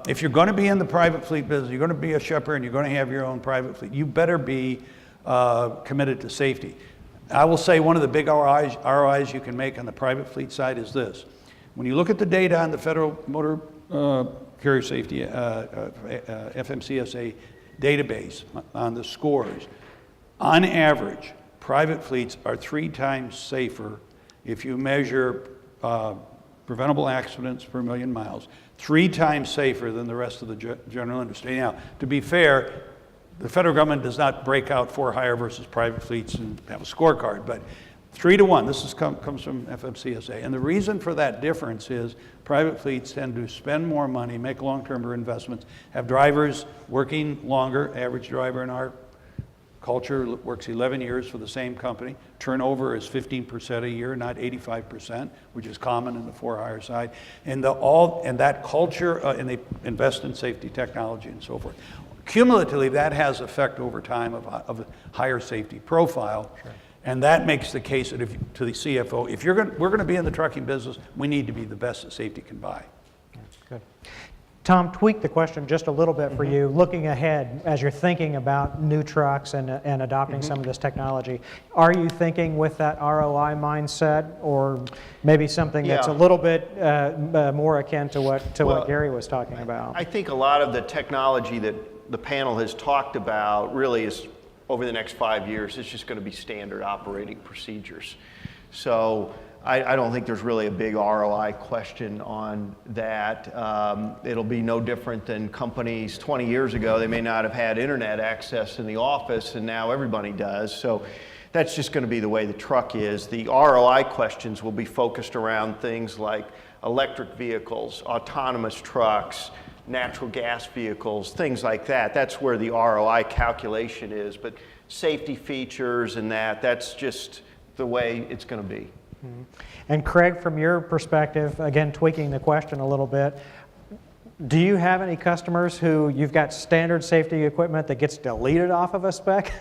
if you're going to be in the private fleet business, you're going to be a shipper and you're going to have your own private fleet, you better be committed to safety. I will say one of the big ROIs you can make on the private fleet side is this. When you look at the data on the Federal Motor Carrier Safety FMCSA database on the scores, on average, private fleets are 3 times safer if you measure preventable accidents per million miles, 3 times safer than the rest of the general industry. Now, to be fair, the federal government does not break out for hire versus private fleets and have a scorecard, but 3 to 1, this comes from FMCSA. And the reason for that difference is private fleets tend to spend more money, make long-term investments, have drivers working longer. Average driver in our culture works 11 years for the same company. Turnover is 15% a year, not 85%, which is common in the for-hire side. And that culture, and they invest in safety technology and so forth. Cumulatively, that has effect over time of a higher safety profile. Sure. And that makes the case that to the CFO, if we're going to be in the trucking business, we need to be the best that safety can buy. Good. Tom, tweak the question just a little bit for you. Looking ahead, as you're thinking about new trucks and adopting some of this technology, are you thinking with that ROI mindset, or maybe something that's a little bit more akin to what Gary was talking about? I think a lot of the technology that the panel has talked about really is over the next 5 years, it's just going to be standard operating procedures. So I don't think there's really a big ROI question on that. It'll be no different than companies 20 years ago. They may not have had internet access in the office, and now everybody does. So that's just going to be the way the truck is. The ROI questions will be focused around things like electric vehicles, autonomous trucks, natural gas vehicles, things like that. That's where the ROI calculation is. But safety features and that's just the way it's going to be. Mm-hmm. And Craig, from your perspective, again, tweaking the question a little bit, do you have any customers who you've got standard safety equipment that gets deleted off of a spec?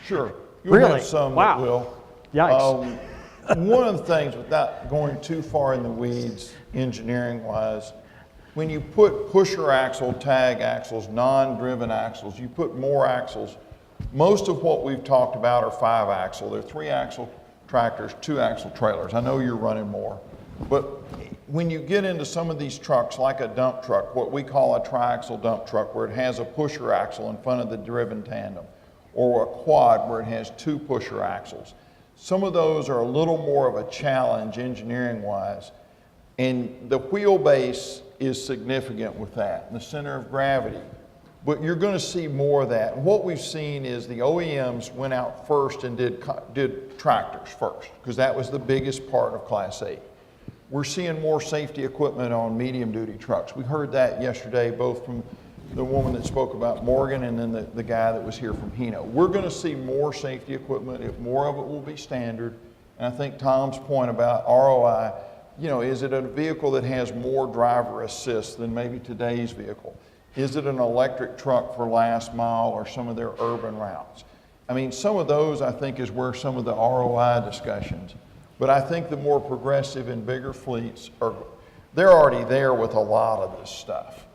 Sure. You'll Really? have some Wow. that will. Yikes. One of the things, without going too far in the weeds, engineering-wise, when you put pusher axle, tag axles, non-driven axles, you put more axles. Most of what we've talked about are 5-axle. They're 3-axle tractors, 2-axle trailers. I know you're running more. But when you get into some of these trucks, like a dump truck, what we call a tri-axle dump truck, where it has a pusher axle in front of the driven tandem, or a quad where it has 2 pusher axles. Some of those are a little more of a challenge engineering-wise. And the wheelbase is significant with that, and the center of gravity. But you're going to see more of that. And what we've seen is the OEMs went out first and did tractors first, because that was the biggest part of Class 8. We're seeing more safety equipment on medium-duty trucks. We heard that yesterday, both from the woman that spoke about Morgan and then the guy that was here from Hino. We're going to see more safety equipment. If more of it will be standard, And I think Tom's point about ROI, you know, is it a vehicle that has more driver assist than maybe today's vehicle? Is it an electric truck for last mile or some of their urban routes? I mean, some of those I think is where some of the ROI discussions, but I think the more progressive and bigger fleets they're already there with a lot of this stuff.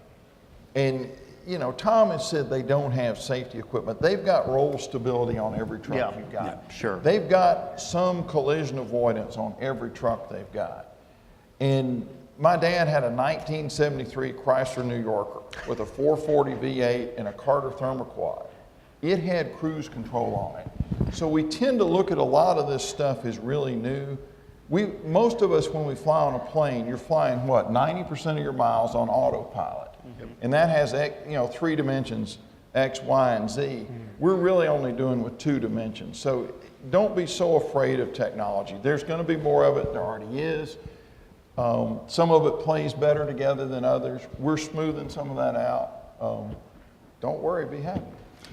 And, you know, Tom has said they don't have safety equipment. They've got roll stability on every truck you've got. Yeah, sure. They've got some collision avoidance on every truck they've got. And my dad had a 1973 Chrysler New Yorker with a 440 V8 and a Carter Thermoquad. It had cruise control on it. So we tend to look at a lot of this stuff as really new. Most of us, when we fly on a plane, you're flying what, 90% of your miles on autopilot. And that has, you know, 3 dimensions, X, Y, and Z. We're really only doing with 2 dimensions. So don't be so afraid of technology. There's going to be more of it. There already is. Some of it plays better together than others. We're smoothing some of that out. Don't worry, be happy.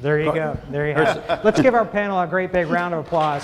There you go. There you have it. Let's give our panel a great big round of applause.